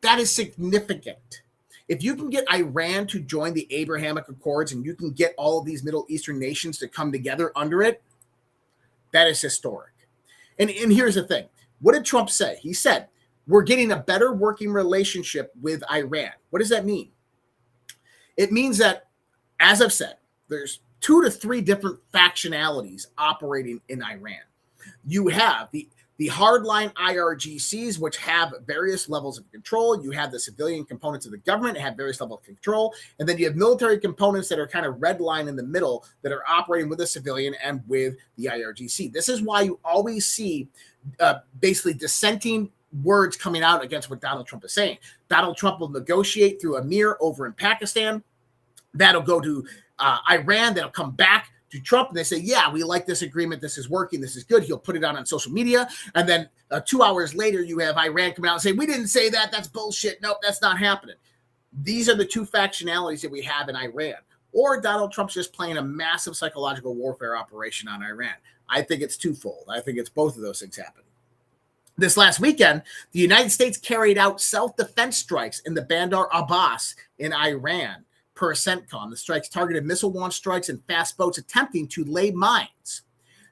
that is significant. If you can get Iran to join the Abrahamic Accords and you can get all of these Middle Eastern nations to come together under it, that is historic. And here's the thing. What did Trump say? He said, we're getting a better working relationship with Iran. What does that mean? It means that, as I've said, there's 2 to 3 different factionalities operating in Iran. You have the hardline IRGCs, which have various levels of control. You have the civilian components of the government that have various levels of control. And then you have military components that are kind of red line in the middle that are operating with the civilian and with the IRGC. This is why you always see basically dissenting words coming out against what Donald Trump is saying. Donald Trump will negotiate through Amir over in Pakistan. That'll go to Iran. That'll come back to Trump, and they say, yeah, we like this agreement. This is working. This is good. He'll put it on social media. And then 2 hours later, you have Iran come out and say, we didn't say that. That's bullshit. Nope, that's not happening. These are the 2 factionalities that we have in Iran. Or Donald Trump's just playing a massive psychological warfare operation on Iran. I think it's twofold. I think it's both of those things happening. This last weekend, the United States carried out self-defense strikes in the Bandar Abbas in Iran. Per CENTCOM, the strikes targeted missile launch strikes and fast boats attempting to lay mines.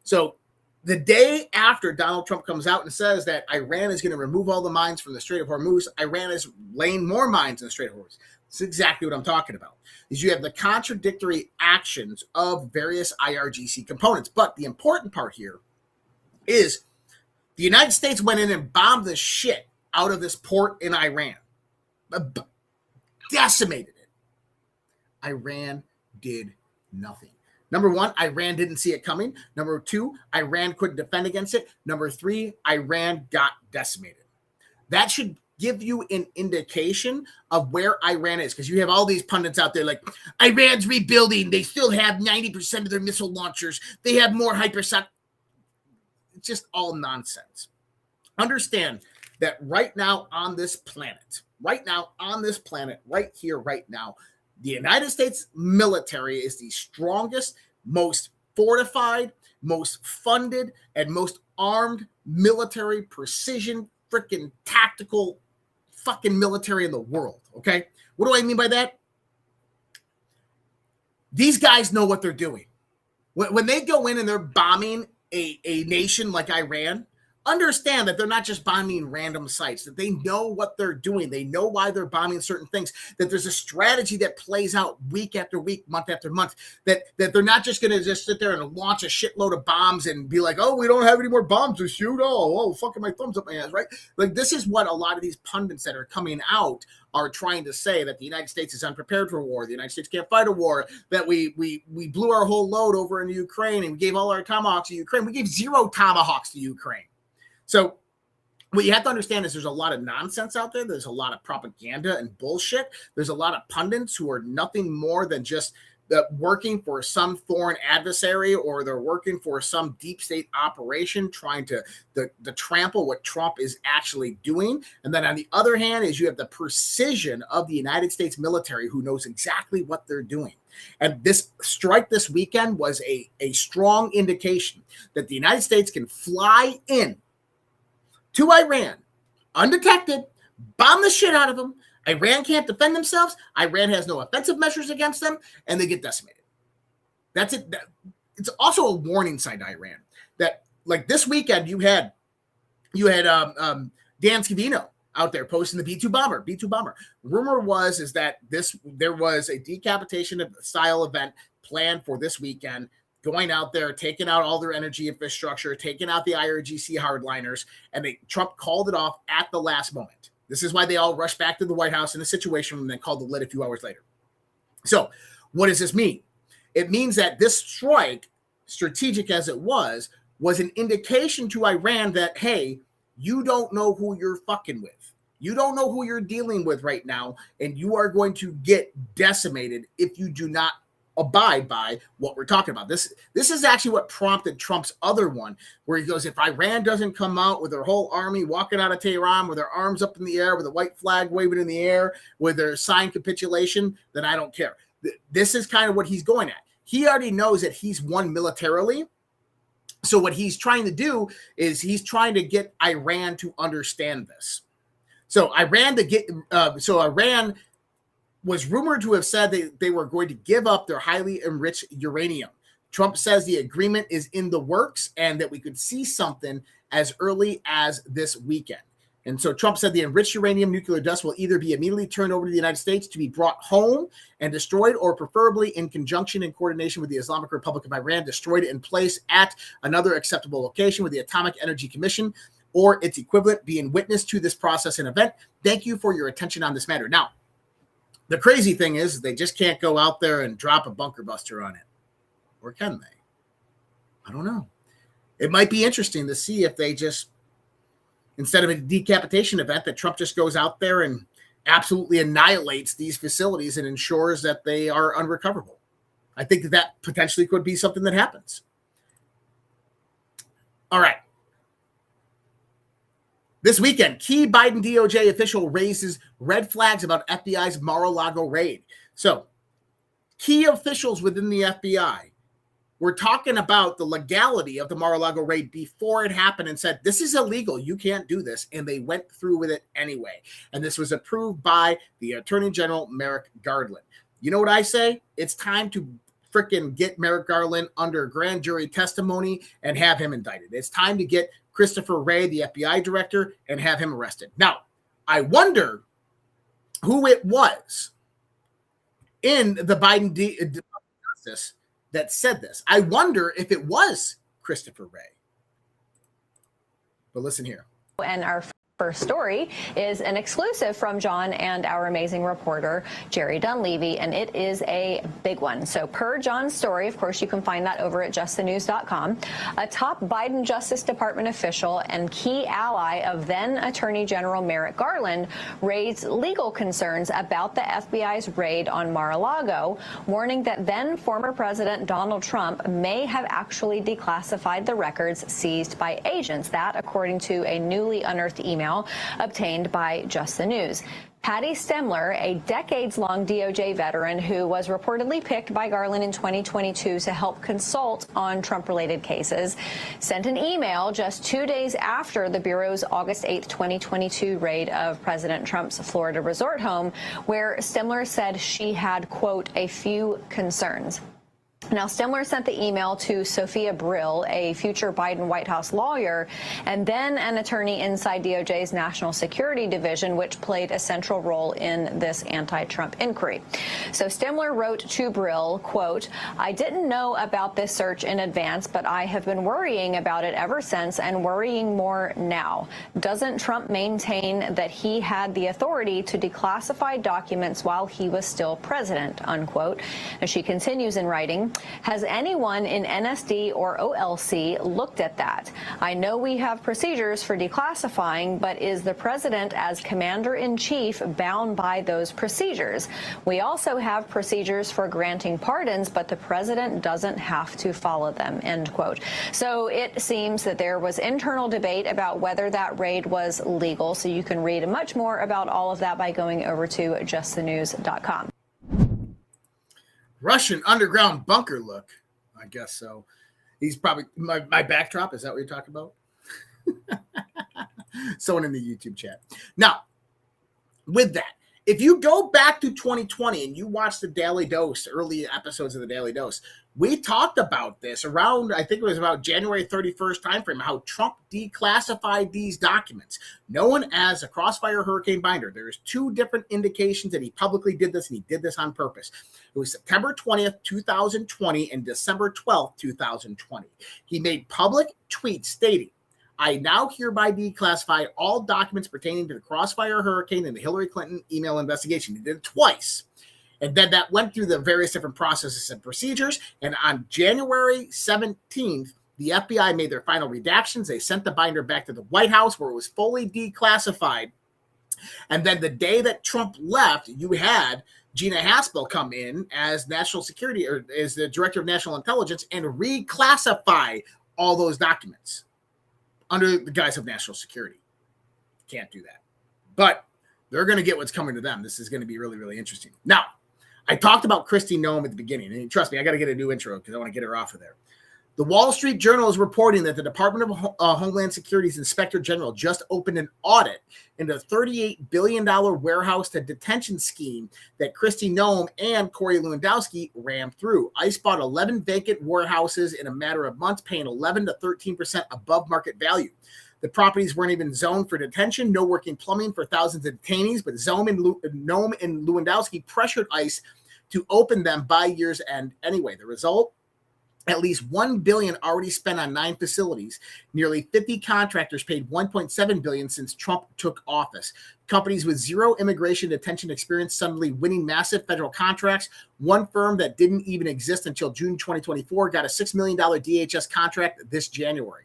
So the day after Donald Trump comes out and says that Iran is going to remove all the mines from the Strait of Hormuz, Iran is laying more mines in the Strait of Hormuz. That's exactly what I'm talking about. Is you have the contradictory actions of various IRGC components. But the important part here is the United States went in and bombed the shit out of this port in Iran. Decimated. Iran did nothing. Number 1, Iran didn't see it coming. Number 2, Iran couldn't defend against it. Number 3, Iran got decimated. That should give you an indication of where Iran is, because you have all these pundits out there like, Iran's rebuilding. They still have 90% of their missile launchers. They have more hypersonic. It's just all nonsense. Understand that right now on this planet, right here, right now, the United States military is the strongest, most fortified, most funded, and most armed military precision, freaking tactical fucking military in the world, okay? What do I mean by that? These guys know what they're doing. When they go in and they're bombing a nation like Iran, understand that they're not just bombing random sites, that they know what they're doing. They know why they're bombing certain things, that there's a strategy that plays out week after week, month after month, that they're not just going to just sit there and launch a shitload of bombs and be like, oh, we don't have any more bombs to shoot. Oh, fucking my thumbs up my ass, right? Like, this is what a lot of these pundits that are coming out are trying to say, that the United States is unprepared for war. The United States can't fight a war, that we blew our whole load over in Ukraine and we gave all our tomahawks to Ukraine. We gave 0 tomahawks to Ukraine. So what you have to understand is there's a lot of nonsense out there. There's a lot of propaganda and bullshit. There's a lot of pundits who are nothing more than just working for some foreign adversary, or they're working for some deep state operation trying to trample what Trump is actually doing. And then on the other hand is you have the precision of the United States military, who knows exactly what they're doing. And this strike this weekend was a strong indication that the United States can fly in to Iran undetected, bomb the shit out of them. Iran can't defend themselves. Iran has no offensive measures against them, and they get decimated. That's it. It's also a warning sign to Iran that, like, this weekend you had Dan Scavino out there posting the B-2 bomber. Rumor is that there was a decapitation style event planned for this weekend, going out there, taking out all their energy infrastructure, taking out the IRGC hardliners, and Trump called it off at the last moment. This is why they all rushed back to the White House in a situation and then called the lid a few hours later. So what does this mean? It means that this strike, strategic as it was an indication to Iran that, hey, you don't know who you're fucking with. You don't know who you're dealing with right now, and you are going to get decimated if you do not abide by what we're talking about. This is actually what prompted Trump's other one, where he goes, if Iran doesn't come out with their whole army walking out of Tehran with their arms up in the air, with a white flag waving in the air, with their signed capitulation, then I don't care. This is kind of what he's going at. He already knows that he's won militarily. So what he's trying to do is he's trying to get Iran to understand this. So Iran was rumored to have said that they were going to give up their highly enriched uranium. Trump says the agreement is in the works and that we could see something as early as this weekend. And so Trump said the enriched uranium nuclear dust will either be immediately turned over to the United States to be brought home and destroyed, or preferably in conjunction and coordination with the Islamic Republic of Iran, destroyed and placed at another acceptable location with the Atomic Energy Commission or its equivalent being witness to this process and event. Thank you for your attention on this matter. Now, the crazy thing is they just can't go out there and drop a bunker buster on it. Or can they? I don't know. It might be interesting to see if they just, instead of a decapitation event, that Trump just goes out there and absolutely annihilates these facilities and ensures that they are unrecoverable. I think that potentially could be something that happens. All right. This weekend, key Biden DOJ official raises red flags about FBI's Mar-a-Lago raid. So, key officials within the FBI were talking about the legality of the Mar-a-Lago raid before it happened and said, this is illegal, you can't do this. And they went through with it anyway. And this was approved by the Attorney General, Merrick Garland. You know what I say? It's time to freaking get Merrick Garland under grand jury testimony and have him indicted. It's time to get Christopher Wray, the FBI director, and have him arrested. Now, I wonder who it was in the Biden justice that said this. I wonder if it was Christopher Wray. But listen here. And our first story is an exclusive from John and our amazing reporter, Jerry Dunleavy, and it is a big one. So per John's story, of course, you can find that over at justthenews.com. A top Biden Justice Department official and key ally of then Attorney General Merrick Garland raised legal concerns about the FBI's raid on Mar-a-Lago, warning that then former President Donald Trump may have actually declassified the records seized by agents. That, according to a newly unearthed email obtained by Just the News. Patty Stemler, a decades-long DOJ veteran who was reportedly picked by Garland in 2022 to help consult on Trump-related cases, sent an email just 2 days after the Bureau's August 8, 2022 raid of President Trump's Florida resort home, where Stemler said she had, quote, a few concerns. Now, Stemler sent the email to Sophia Brill, a future Biden White House lawyer, and then an attorney inside DOJ's National Security Division, which played a central role in this anti-Trump inquiry. So Stemler wrote to Brill, quote, I didn't know about this search in advance, but I have been worrying about it ever since and worrying more now. Doesn't Trump maintain that he had the authority to declassify documents while he was still president, unquote? And she continues in writing, has anyone in NSD or OLC looked at that? I know we have procedures for declassifying, but is the president as commander-in-chief bound by those procedures? We also have procedures for granting pardons, but the president doesn't have to follow them, end quote. So it seems that there was internal debate about whether that raid was legal. So you can read much more about all of that by going over to justthenews.com. Russian underground bunker look. I guess so. He's probably my backdrop. Is that what you're talking about? Someone in the YouTube chat. Now, with that, if you go back to 2020 and you watch the Daily Dose, early episodes of the Daily Dose, we talked about this around, I think it was about January 31st timeframe, how Trump declassified these documents, known as a Crossfire Hurricane binder. There's two different indications that he publicly did this, and he did this on purpose. It was September 20th, 2020 and December 12th, 2020. He made public tweets stating, I now hereby declassify all documents pertaining to the Crossfire Hurricane and the Hillary Clinton email investigation. He did it twice. And then that went through the various different processes and procedures. And on January 17th, the FBI made their final redactions. They sent the binder back to the White House where it was fully declassified. And then the day that Trump left, you had Gina Haspel come in as national security or as the director of national intelligence and reclassify all those documents under the guise of national security. Can't do that. But they're going to get what's coming to them. This is going to be really, really interesting. Now, I talked about Kristi Noem at the beginning, and trust me, I got to get a new intro because I want to get her off of there. The Wall Street Journal is reporting that the Department of Homeland Security's Inspector General just opened an audit into a $38 billion warehouse to detention scheme that Kristi Noem and Corey Lewandowski rammed through. ICE bought 11 vacant warehouses in a matter of months, paying 11 to 13% above market value. The properties weren't even zoned for detention, no working plumbing for thousands of detainees, but Noem and Lewandowski pressured ICE to open them by year's end anyway. The result? At least $1 billion already spent on 9 facilities. Nearly 50 contractors paid $1.7 billion since Trump took office. Companies with zero immigration detention experience suddenly winning massive federal contracts. One firm that didn't even exist until June 2024 got a $6 million DHS contract this January.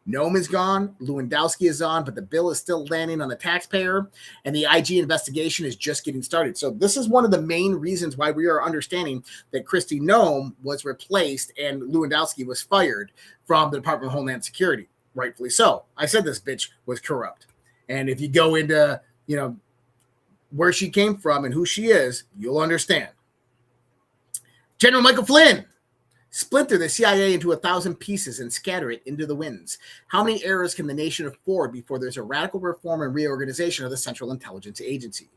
Noem is gone, Lewandowski is on, but the bill is still landing on the taxpayer, and the IG investigation is just getting started. So this is one of the main reasons why we are understanding that Kristi Noem was replaced and Lewandowski was fired from the Department of Homeland Security. Rightfully so. I said this bitch was corrupt. And if you go into, where she came from and who she is, you'll understand. General Michael Flynn. Splinter the CIA into 1,000 pieces and scatter it into the winds. How many errors can the nation afford before there's a radical reform and reorganization of the Central Intelligence Agency?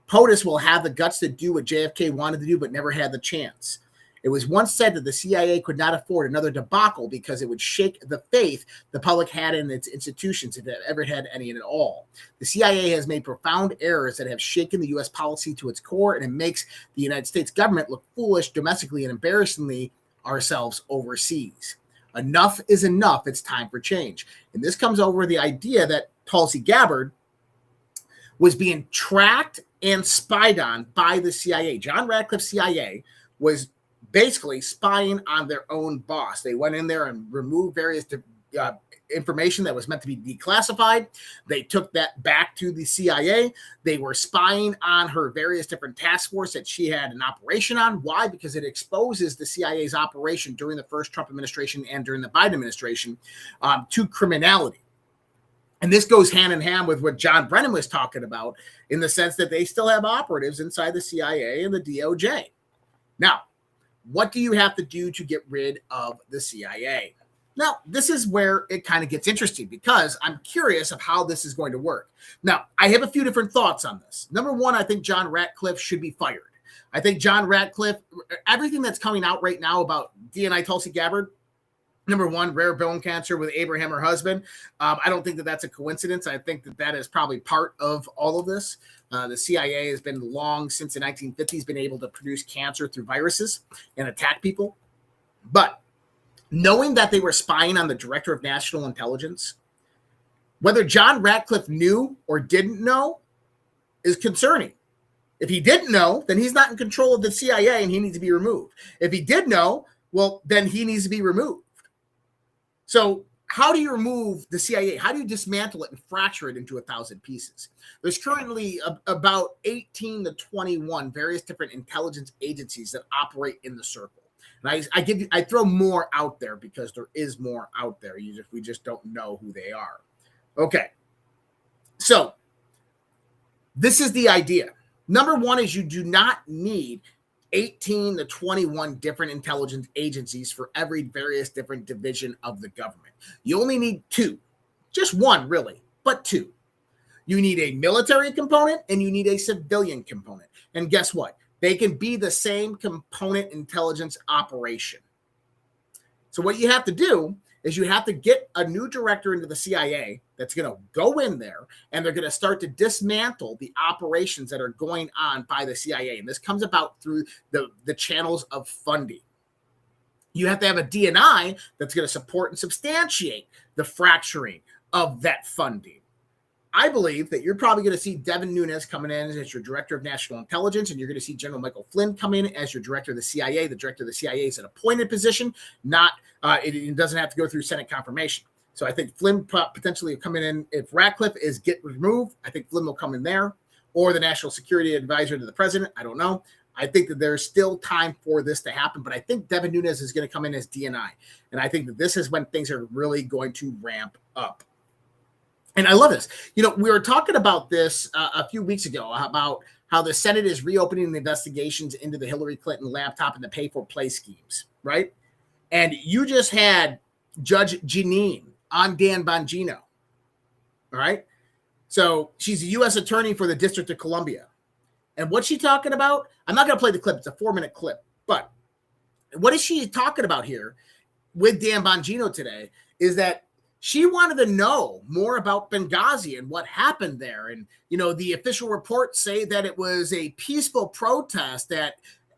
POTUS will have the guts to do what JFK wanted to do but never had the chance. It was once said that the CIA could not afford another debacle because it would shake the faith the public had in its institutions if it ever had any at all. The CIA has made profound errors that have shaken the U.S. policy to its core, and it makes the United States government look foolish domestically and embarrassingly ourselves overseas. Enough is enough. It's time for change. And this comes over the idea that Tulsi Gabbard was being tracked and spied on by the CIA. John Radcliffe's CIA was basically spying on their own boss. They went in there and removed various information that was meant to be declassified. They took that back to the CIA. They were spying on her various different task force that she had an operation on. Why? Because it exposes the CIA's operation during the first Trump administration and during the Biden administration to criminality. And this goes hand in hand with what John Brennan was talking about in the sense that they still have operatives inside the CIA and the DOJ. Now, what do you have to do to get rid of the CIA? Now, this is where it kind of gets interesting because I'm curious of how this is going to work. Now, I have a few different thoughts on this. Number one, I think John Ratcliffe should be fired. I think John Ratcliffe, everything that's coming out right now about DNI Tulsi Gabbard, number one, rare bone cancer with Abraham, her husband. I don't think that that's a coincidence. I think that that is probably part of all of this. The CIA has been long since the 1950s been able to produce cancer through viruses and attack people. But knowing that they were spying on the director of national intelligence, whether John Ratcliffe knew or didn't know is concerning. If he didn't know, then he's not in control of the CIA and he needs to be removed. If he did know, well, then he needs to be removed. So how do you remove the CIA? How do you dismantle it and fracture it into 1,000 pieces? There's currently about 18 to 21 various different intelligence agencies that operate in the circle. And I throw more out there because there is more out there. We just don't know who they are. Okay. So this is the idea. Number one is you do not need 18 to 21 different intelligence agencies for every various different division of the government. You only need two, just one really, but two. You need a military component and you need a civilian component. And guess what? They can be the same component intelligence operation. So what you have to do is you have to get a new director into the CIA that's going to go in there and they're going to start to dismantle the operations that are going on by the CIA. And this comes about through the channels of funding. You have to have a DNI that's going to support and substantiate the fracturing of that funding. I believe that you're probably going to see Devin Nunes coming in as your director of national intelligence, and you're going to see General Michael Flynn come in as your director of the CIA. The director of the CIA is an appointed position, not it doesn't have to go through Senate confirmation. So I think Flynn potentially coming in if Ratcliffe is get removed. I think Flynn will come in there, or the national security advisor to the president. I don't know. I think that there's still time for this to happen, but I think Devin Nunes is going to come in as DNI, and I think that this is when things are really going to ramp up. And I love this. You know, we were talking about this a few weeks ago about how the Senate is reopening the investigations into the Hillary Clinton laptop and the pay-for-play schemes, right? And you just had Judge Jeanine on Dan Bongino, all right? So she's a U.S. attorney for the District of Columbia. And what's she talking about? I'm not going to play the clip. It's a 4-minute clip. But what is she talking about here with Dan Bongino today is that she wanted to know more about Benghazi and what happened there. And, you know, the official reports say that it was a peaceful protest that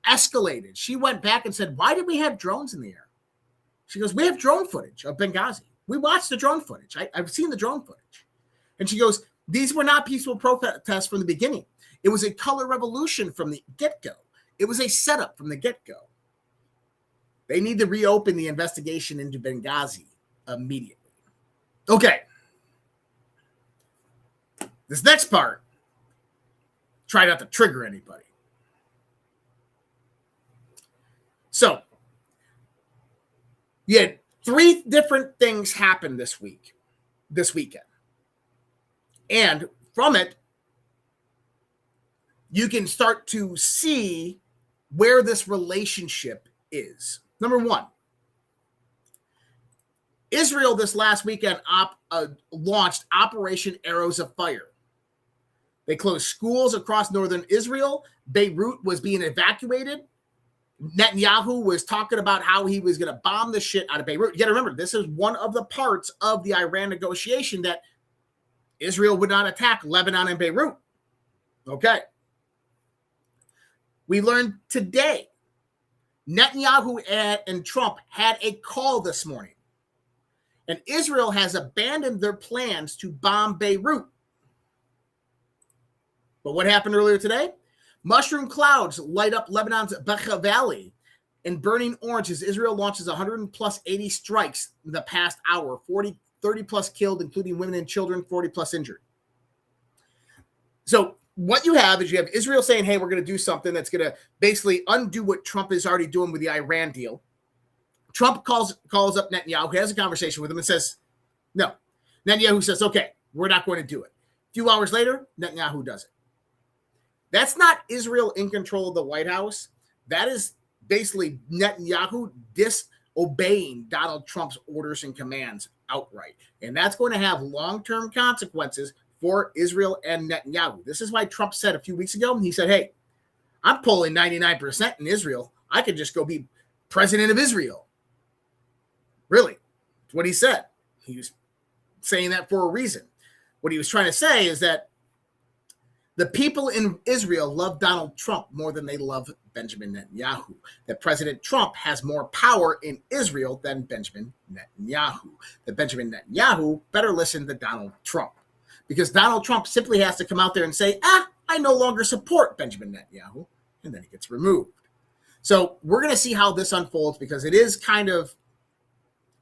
escalated. She went back and said, why did we have drones in the air? She goes, we have drone footage of Benghazi. We watched the drone footage. I've seen the drone footage. And she goes, these were not peaceful protests from the beginning. It was a color revolution from the get-go. It was a setup from the get-go. They need to reopen the investigation into Benghazi immediately. Okay. This next part, try not to trigger anybody. So, you had 3 different things happen this weekend. And from it, you can start to see where this relationship is. Number one, Israel this last weekend launched Operation Arrows of Fire. They closed schools across northern Israel. Beirut was being evacuated. Netanyahu was talking about how he was going to bomb the shit out of Beirut. You got to remember, this is one of the parts of the Iran negotiation that Israel would not attack Lebanon and Beirut. Okay. We learned today Netanyahu and Trump had a call this morning. And Israel has abandoned their plans to bomb Beirut. But what happened earlier today? Mushroom clouds light up Lebanon's Bekaa Valley in burning orange as Israel launches 180 strikes in the past hour, 30 plus killed, including women and children, 40 plus injured. So what you have is you have Israel saying, hey, we're going to do something that's going to basically undo what Trump is already doing with the Iran deal. Trump calls up Netanyahu, has a conversation with him and says, no. Netanyahu says, okay, we're not going to do it. A few hours later, Netanyahu does it. That's not Israel in control of the White House. That is basically Netanyahu disobeying Donald Trump's orders and commands outright. And that's going to have long-term consequences for Israel and Netanyahu. This is why Trump said a few weeks ago, he said, hey, I'm polling 99% in Israel. I could just go be president of Israel. Really, that's what he said. He was saying that for a reason. What he was trying to say is that the people in Israel love Donald Trump more than they love Benjamin Netanyahu. That President Trump has more power in Israel than Benjamin Netanyahu. That Benjamin Netanyahu better listen to Donald Trump. Because Donald Trump simply has to come out there and say, I no longer support Benjamin Netanyahu. And then he gets removed. So we're going to see how this unfolds because it is kind of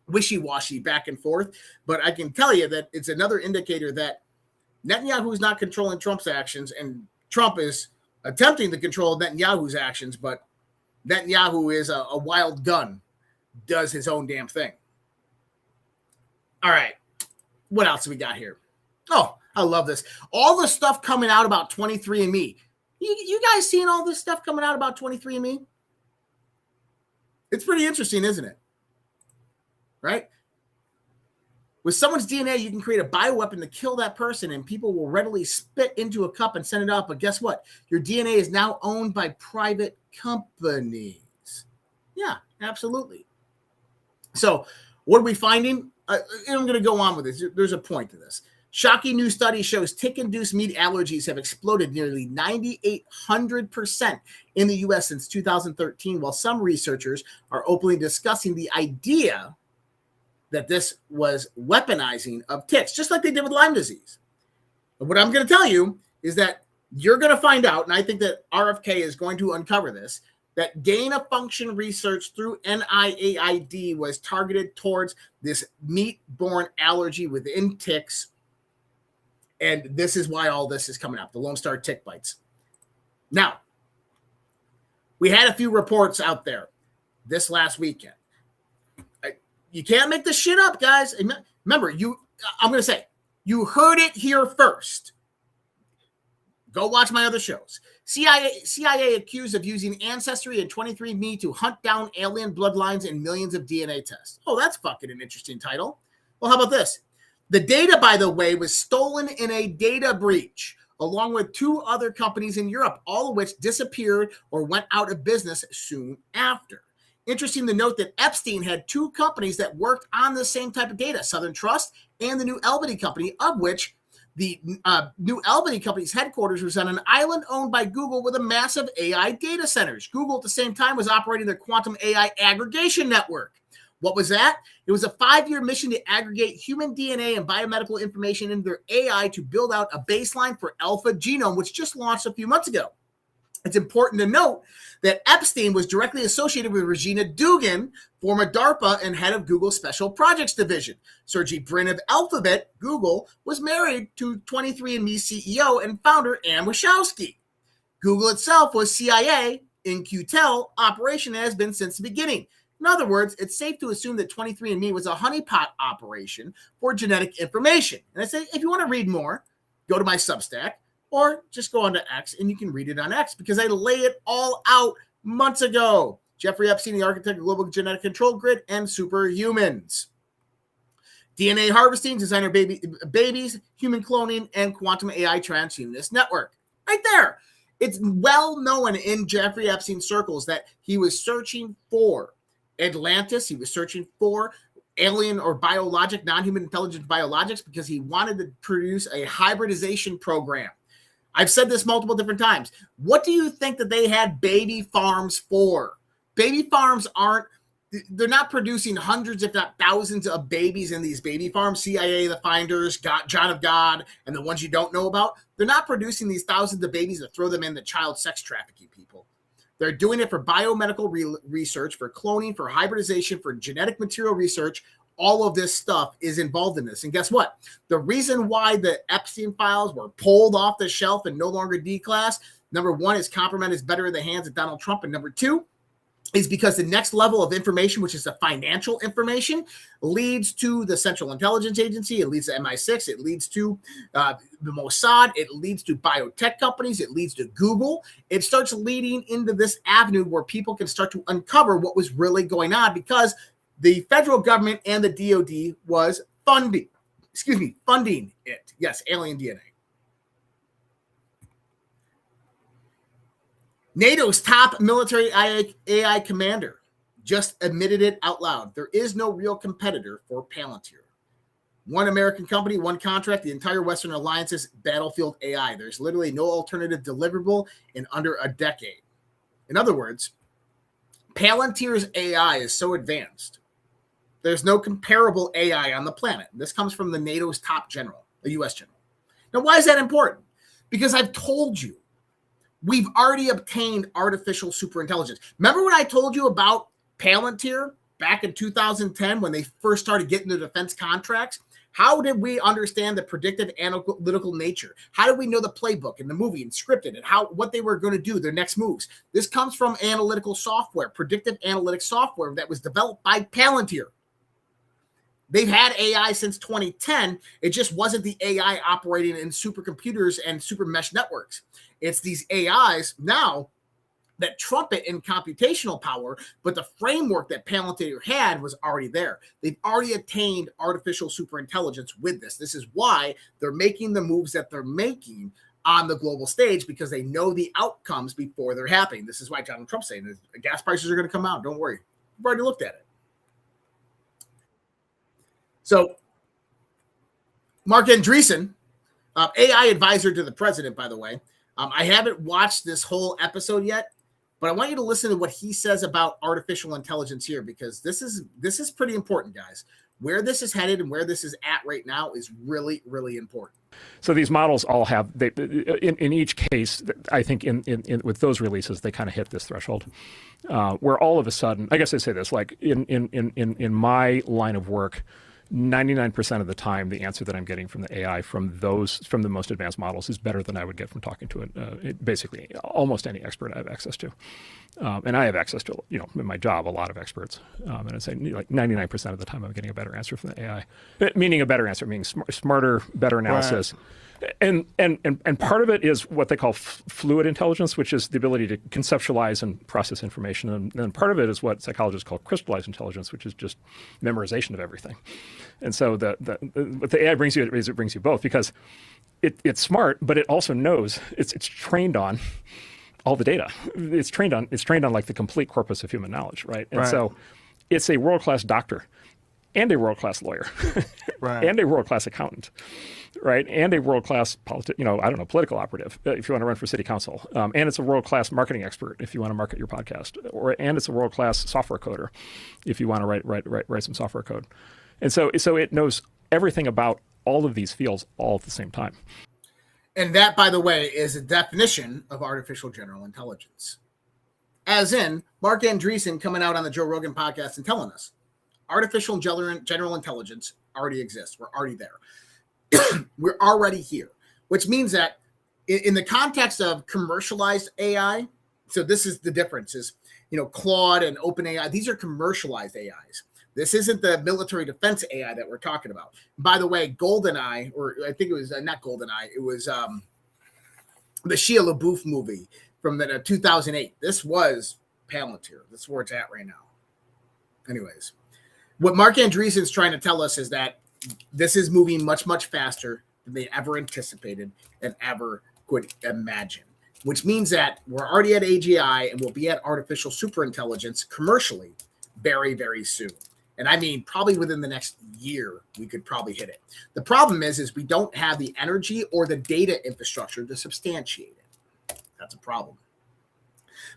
wishy-washy back and forth. But I can tell you that it's another indicator that Netanyahu is not controlling Trump's actions, and Trump is attempting to control Netanyahu's actions, but Netanyahu is a wild gun, does his own damn thing. All right. What else we got here? Oh, I love this. All the stuff coming out about 23andMe. You guys seeing all this stuff coming out about 23andMe? It's pretty interesting, isn't it? Right? With someone's DNA, you can create a bioweapon to kill that person, and people will readily spit into a cup and send it off. But guess what? Your DNA is now owned by private companies. Yeah, absolutely. So what are we finding? I'm going to go on with this. There's a point to this. Shocking new study shows tick-induced meat allergies have exploded nearly 9,800% in the U.S. since 2013, while some researchers are openly discussing the idea that this was weaponizing of ticks, just like they did with Lyme disease. And what I'm going to tell you is that you're going to find out, and I think that RFK is going to uncover this, that gain-of-function research through NIAID was targeted towards this meat-borne allergy within ticks. And this is why all this is coming up, the Lone Star tick bites. Now, we had a few reports out there this last weekend. You can't make this shit up, guys. Remember, I'm going to say, you heard it here first. Go watch my other shows. CIA accused of using Ancestry and 23andMe to hunt down alien bloodlines in millions of DNA tests. Oh, that's fucking an interesting title. Well, how about this? The data, by the way, was stolen in a data breach, along with 2 other companies in Europe, all of which disappeared or went out of business soon after. Interesting to note that Epstein had 2 companies that worked on the same type of data, Southern Trust and the New Albany Company, of which the New Albany Company's headquarters was on an island owned by Google with a massive AI data centers. Google at the same time was operating their quantum AI aggregation network. What was that? It was a 5-year mission to aggregate human DNA and biomedical information into their AI to build out a baseline for Alpha Genome, which just launched a few months ago. It's important to note that Epstein was directly associated with Regina Dugan, former DARPA and head of Google's Special Projects Division. Sergey Brin of Alphabet, Google, was married to 23andMe CEO and founder Anne Wachowski. Google itself was CIA in QTEL operation and has been since the beginning. In other words, it's safe to assume that 23andMe was a honeypot operation for genetic information. And I say, if you want to read more, go to my Substack, or just go on to X and you can read it on X because I lay it all out months ago. Jeffrey Epstein, the architect of Global Genetic Control Grid and Superhumans. DNA harvesting, designer babies, human cloning, and quantum AI transhumanist network. Right there. It's well known in Jeffrey Epstein circles that he was searching for Atlantis. He was searching for alien or biologic, non-human intelligent biologics because he wanted to produce a hybridization program. I've said this multiple different times. What do you think that they had baby farms for? Baby farms they're not producing hundreds, if not thousands of babies in these baby farms. CIA, the Finders, John of God, and the ones you don't know about. They're not producing these thousands of babies to throw them into child sex trafficking people. They're doing it for biomedical research, for cloning, for hybridization, for genetic material research. All of this stuff is involved in this. And guess what? The reason why the Epstein files were pulled off the shelf and no longer declassed, number one, is compromise is better in the hands of Donald Trump. And number two, is because the next level of information, which is the financial information, leads to the Central Intelligence Agency. It leads to MI6. It leads to the Mossad. It leads to biotech companies. It leads to Google. It starts leading into this avenue where people can start to uncover what was really going on because the federal government and the DOD was funding it. Yes, alien DNA. NATO's top military AI commander just admitted it out loud. There is no real competitor for Palantir. One American company, one contract, the entire Western Alliance's battlefield AI. There's literally no alternative deliverable in under a decade. In other words, Palantir's AI is so advanced, there's no comparable AI on the planet. This comes from the NATO's top general, the U.S. general. Now, why is that important? Because I've told you, we've already obtained artificial superintelligence. Remember when I told you about Palantir back in 2010 when they first started getting the defense contracts? How did we understand the predictive analytical nature? How did we know the playbook and the movie and scripted and what they were going to do, their next moves? This comes from analytical software, predictive analytics software that was developed by Palantir. They've had AI since 2010. It just wasn't the AI operating in supercomputers and super mesh networks. It's these AIs now that trumpet in computational power, but the framework that Palantir had was already there. They've already attained artificial superintelligence with this. This is why they're making the moves that they're making on the global stage, because they know the outcomes before they're happening. This is why Donald Trump's saying the gas prices are going to come out. Don't worry. We've already looked at it. So Mark Andreessen, AI advisor to the president, by the way. I haven't watched this whole episode yet, but I want you to listen to what he says about artificial intelligence here, because this is pretty important, guys. Where this is headed and where this is at right now is really, really important. So these models all have, in each case, I think in with those releases, they kind of hit this threshold where all of a sudden, I guess I say this, like in my line of work, 99% of the time, the answer that I'm getting from the AI from the most advanced models is better than I would get from talking to basically almost any expert I have access to. And I have access to, in my job, a lot of experts. And I'd say like 99% of the time I'm getting a better answer from the AI, meaning a better answer, meaning smarter, better analysis. Right. And part of it is what they call fluid intelligence, which is the ability to conceptualize and process information. And then part of it is what psychologists call crystallized intelligence, which is just memorization of everything. And so what the AI brings you is it brings you both, because it's smart, but it also knows it's trained on all the data. It's trained on like the complete corpus of human knowledge, right? And so it's a world-class doctor and a world-class lawyer and a world-class accountant, right? And a world-class political operative if you want to run for city council. And it's a world-class marketing expert if you want to market your podcast. And it's a world-class software coder if you want to write some software code. And so it knows everything about all of these fields all at the same time. And that, by the way, is a definition of artificial general intelligence. As in, Mark Andreessen coming out on the Joe Rogan podcast and telling us, artificial general intelligence already exists. We're already there. We're already here, which means that in the context of commercialized AI, so this is the difference is, Claude and OpenAI, these are commercialized AIs. This isn't the military defense AI that we're talking about. By the way, GoldenEye, or I think it was not GoldenEye, it was the Shia LaBeouf movie from 2008. This was Palantir. That's where it's at right now. Anyways, what Mark Andreessen is trying to tell us is that this is moving much, much faster than they ever anticipated and ever could imagine, which means that we're already at AGI and we'll be at artificial superintelligence commercially very, very soon. And I mean, probably within the next year, we could probably hit it. The problem is we don't have the energy or the data infrastructure to substantiate it. That's a problem.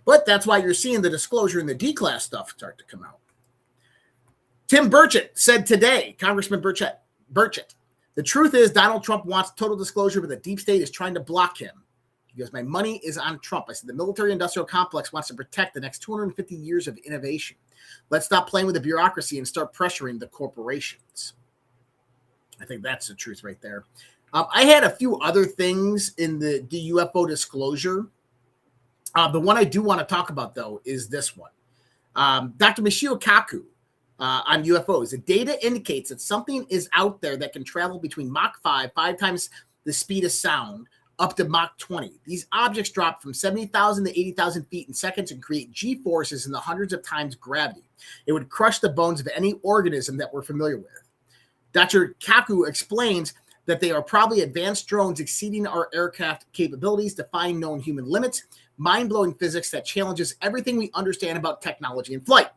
But that's why you're seeing the disclosure and the D-class stuff start to come out. Tim Burchett said today, Congressman Burchett, the truth is Donald Trump wants total disclosure, but the deep state is trying to block him. He goes, my money is on Trump. I said, the military-industrial complex wants to protect the next 250 years of innovation. Let's stop playing with the bureaucracy and start pressuring the corporations. I think that's the truth right there. I had a few other things in the UFO disclosure. The one I do want to talk about, though, is this one. Dr. Michio Kaku on UFOs. The data indicates that something is out there that can travel between Mach 5 times the speed of sound, up to Mach 20. These objects drop from 70,000 to 80,000 feet in seconds and create G-forces in the hundreds of times gravity. It would crush the bones of any organism that we're familiar with. Dr. Kaku explains that they are probably advanced drones exceeding our aircraft capabilities, defying known human limits, mind-blowing physics that challenges everything we understand about technology in flight.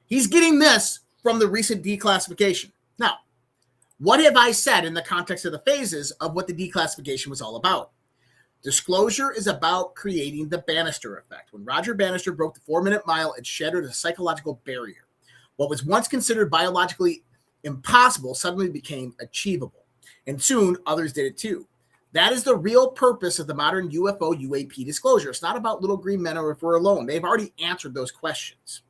He's getting this from the recent declassification. Now, what have I said in the context of the phases of what the declassification was all about? Disclosure is about creating the Bannister effect. When Roger Bannister broke the 4-minute mile, it shattered a psychological barrier. What was once considered biologically impossible suddenly became achievable. And soon, others did it too. That is the real purpose of the modern UFO UAP disclosure. It's not about little green men or if we're alone. They've already answered those questions.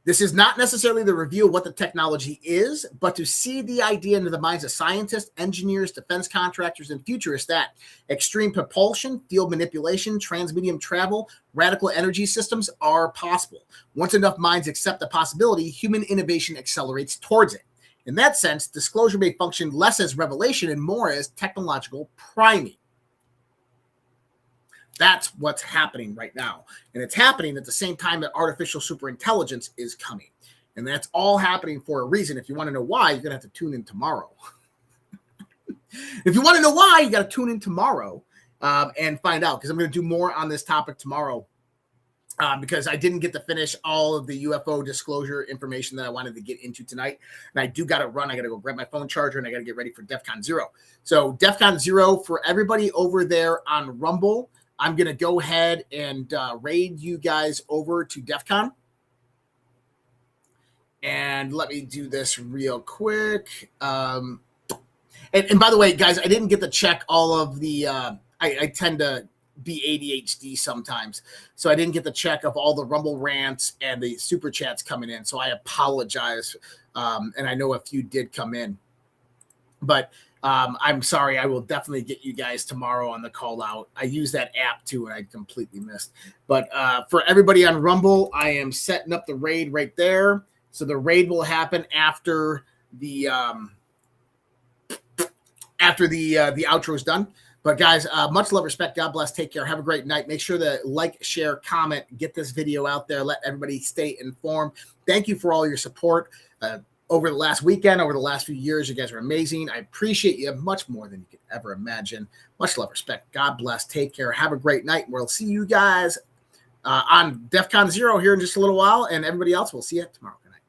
This is not necessarily the review of what the technology is, but to see the idea into the minds of scientists, engineers, defense contractors, and futurists that extreme propulsion, field manipulation, transmedium travel, radical energy systems are possible. Once enough minds accept the possibility, human innovation accelerates towards it. In that sense, disclosure may function less as revelation and more as technological priming. That's what's happening right now. And it's happening at the same time that artificial superintelligence is coming. And that's all happening for a reason. If you want to know why, you're going to have to tune in tomorrow. If you want to know why, you got to tune in tomorrow and find out, because I'm going to do more on this topic tomorrow because I didn't get to finish all of the UFO disclosure information that I wanted to get into tonight. And I do got to run. I got to go grab my phone charger and I got to get ready for DEF CON 0. So DEF CON 0 for everybody over there on Rumble. I'm going to go ahead and raid you guys over to DEF CON. And let me do this real quick. And by the way, guys, I didn't get to check all of the I tend to be ADHD sometimes. So I didn't get to check of all the Rumble rants and the super chats coming in. So I apologize. And I know a few did come in. But I'm sorry. I will definitely get you guys tomorrow on the call out. I use that app too, and I completely missed. But for everybody on Rumble, I am setting up the raid right there. So the raid will happen after the outro is done. But guys, much love, respect, God bless, take care, have a great night. Make sure to like, share, comment, get this video out there, let everybody stay informed. Thank you for all your support. Over the last weekend, over the last few years, you guys are amazing. I appreciate you much more than you could ever imagine. Much love, respect, God bless, take care, have a great night. We'll see you guys on DEF CON 0 here in just a little while, and everybody else, we'll see you tomorrow. Good night.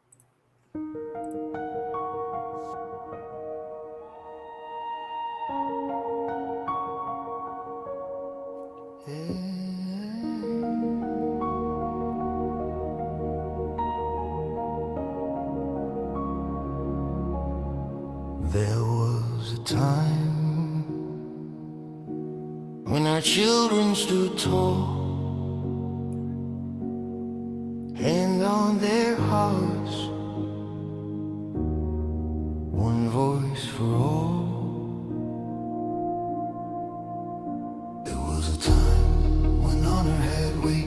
There was a time when our children stood tall, hand on their hearts, one voice for all. There was a time when honor had weight,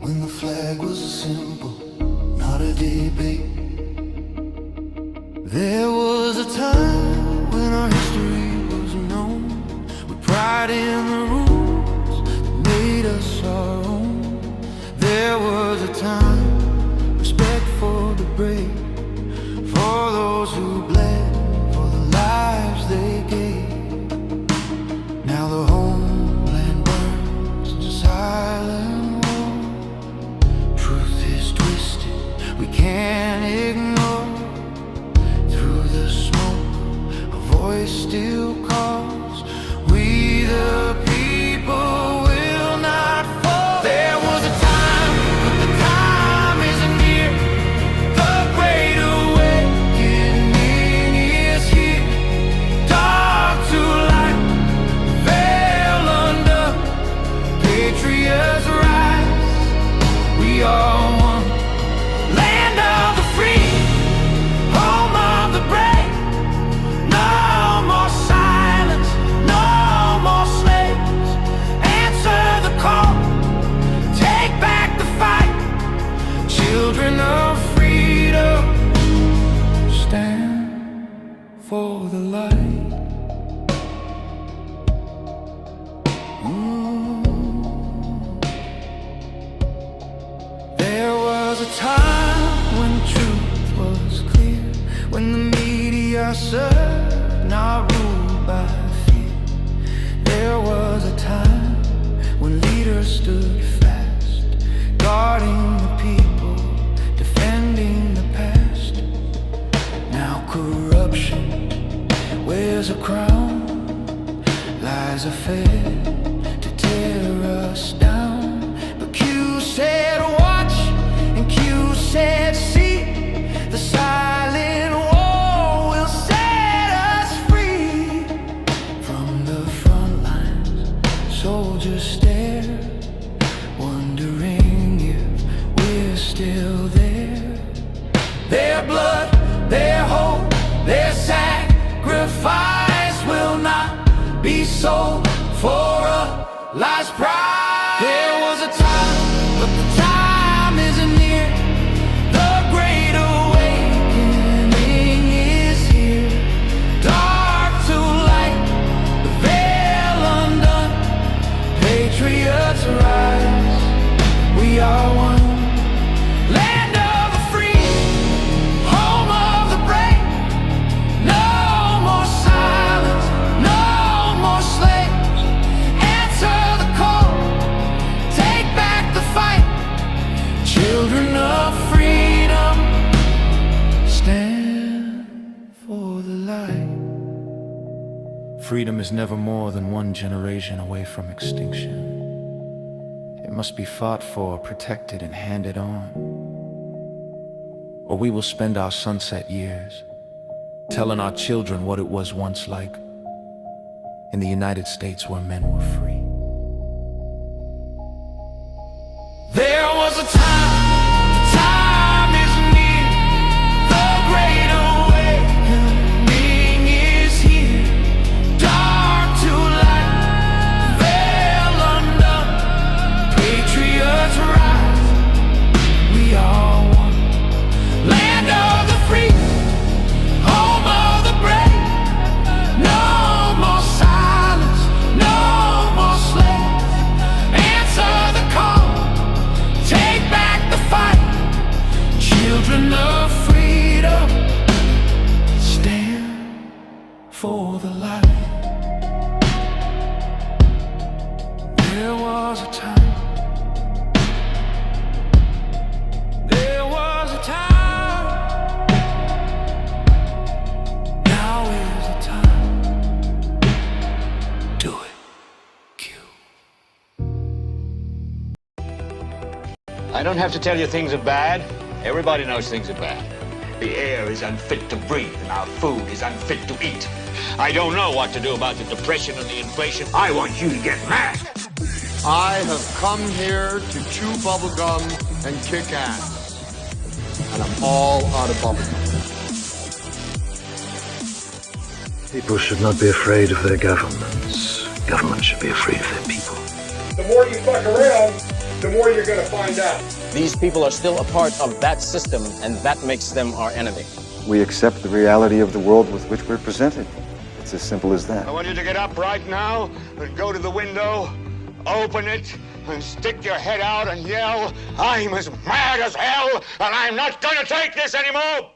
when the flag was a symbol, not a debate. There was a time when our history was known, with pride in the rules that made us our own. There was a time, respect for the brave, for those who bled, for the lives they gave. Now the homeland burns to silent war. Truth is twisted, we can't ignore. Voice still calls, we the people will not fall. There was a time, but the time isn't near. The great awakening is here. Dark to light, veil under, patriots rise. We are one, land of the free, home of the brave. No more silence. Children of freedom, stand for the light. There was a time when truth was clear, when the media served, not ruled by fear. There was a time when leaders stood fast, guarding the people, defending the past. Now corruption wears a crown, lies are fed to tear us down. But Q said watch, and Q said see. The silent war will set us free. From the front lines, soldiers stare, wondering if we're still there. Their blood, their hope, their sacrifice will not be sold for a last prize. There was a time, but the time isn't near. The great awakening is here. Dark to light, the veil undone. Patriots rise, we are one. Land of the free, home of the brave. No more silence, no more slaves. Answer the call, take back the fight. Children of freedom, stand for the light. Freedom is never more than one generation away from extinction. It must be fought for, protected, and handed on. Or we will spend our sunset years telling our children what it was once like in the United States where men were free. There was a time, the time is near. The great awakening is here. Dark to light, veil undone. Patriots rise, we are one. Land of the free, home of the brave. No more silence, no more slaves. Answer the call, take back the fight. Children of freedom, stand for the light. There was a time, there was a time. Now is the time. Do it. I don't have to tell you things are bad. Everybody knows things are bad. The air is unfit to breathe, and our food is unfit to eat. I don't know what to do about the depression and the inflation. I want you to get mad. I have come here to chew bubblegum and kick ass. And I'm all out of bubblegum. People should not be afraid of their governments. Governments should be afraid of their people. The more you fuck around, the more you're going to find out. These people are still a part of that system, and that makes them our enemy. We accept the reality of the world with which we're presented. It's as simple as that. I want you to get up right now and go to the window, open it, and stick your head out and yell, I'm as mad as hell, and I'm not going to take this anymore!